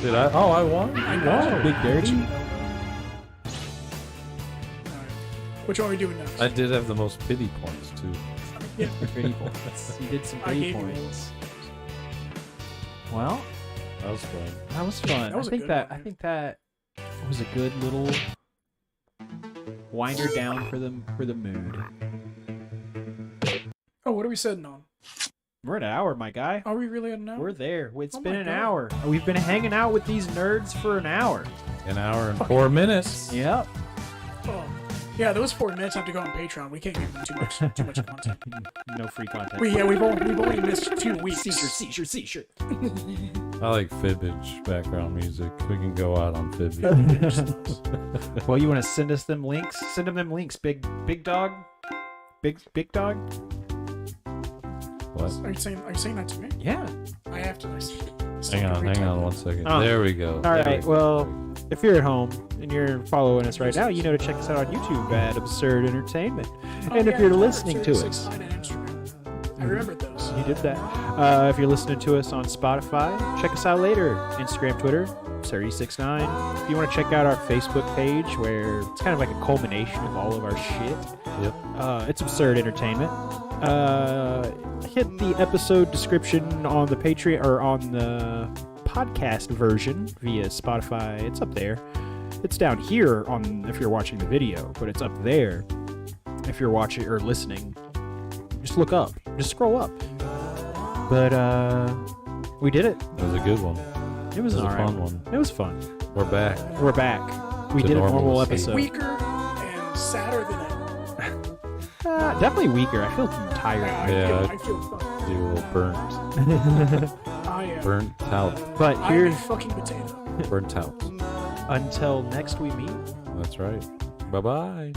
Did I? Oh, I won. Wow, Big Dirty. Alright. Which one are we doing next? I did have the most pity points too. Yeah. Pretty points. You did some I pretty gave you points. Well, That was fun. that was fun. That was a I think good that one, I think that was a good little winder down for the mood. Oh, what are we sitting on? We're at an hour, my guy. Are we really at an hour? We're there. It's Oh been my an God. hour. We've been hanging out with these nerds for an hour. An hour and 4 minutes. Yep. Oh. Yeah, those 4 minutes have to go on Patreon. We can't give them too much content. No free content. We've only missed 2 weeks. Seizure. I like Fibbage background music. We can go out on Fibbage. Well, you want to send us them links? Send them links, big dog. Big dog. What? Are you saying that to me? Yeah. I have to. Hang on 1 second. Oh. There we go. All There right. we go. Well, if you're at home and you're following us right now, you know to check us out on YouTube at Absurd Entertainment. And if you're listening to us, I remembered those. you did that. If you're listening to us on Spotify, check us out later. Instagram, Twitter, Absurd69. If you want to check out our Facebook page, where it's kind of like a culmination of all of our shit, Yep. it's Absurd Entertainment. Hit the episode description on the Patreon or on the podcast version via Spotify. It's up there. It's down here on if you're watching the video, but it's up there if you're watching or listening. Just look up. Just scroll up. But we did it. It was a good one. It was It was an a alright fun one. It was fun. We're back. We're back. We To did a normal normalcy. episode. Weaker and sadder than ever. Definitely weaker. I feel tired. Yeah. I feel fucking. You a little burnt. I am. Burnt out. But I am a here's fucking potato. Burnt out. until next we meet. That's right. Bye bye.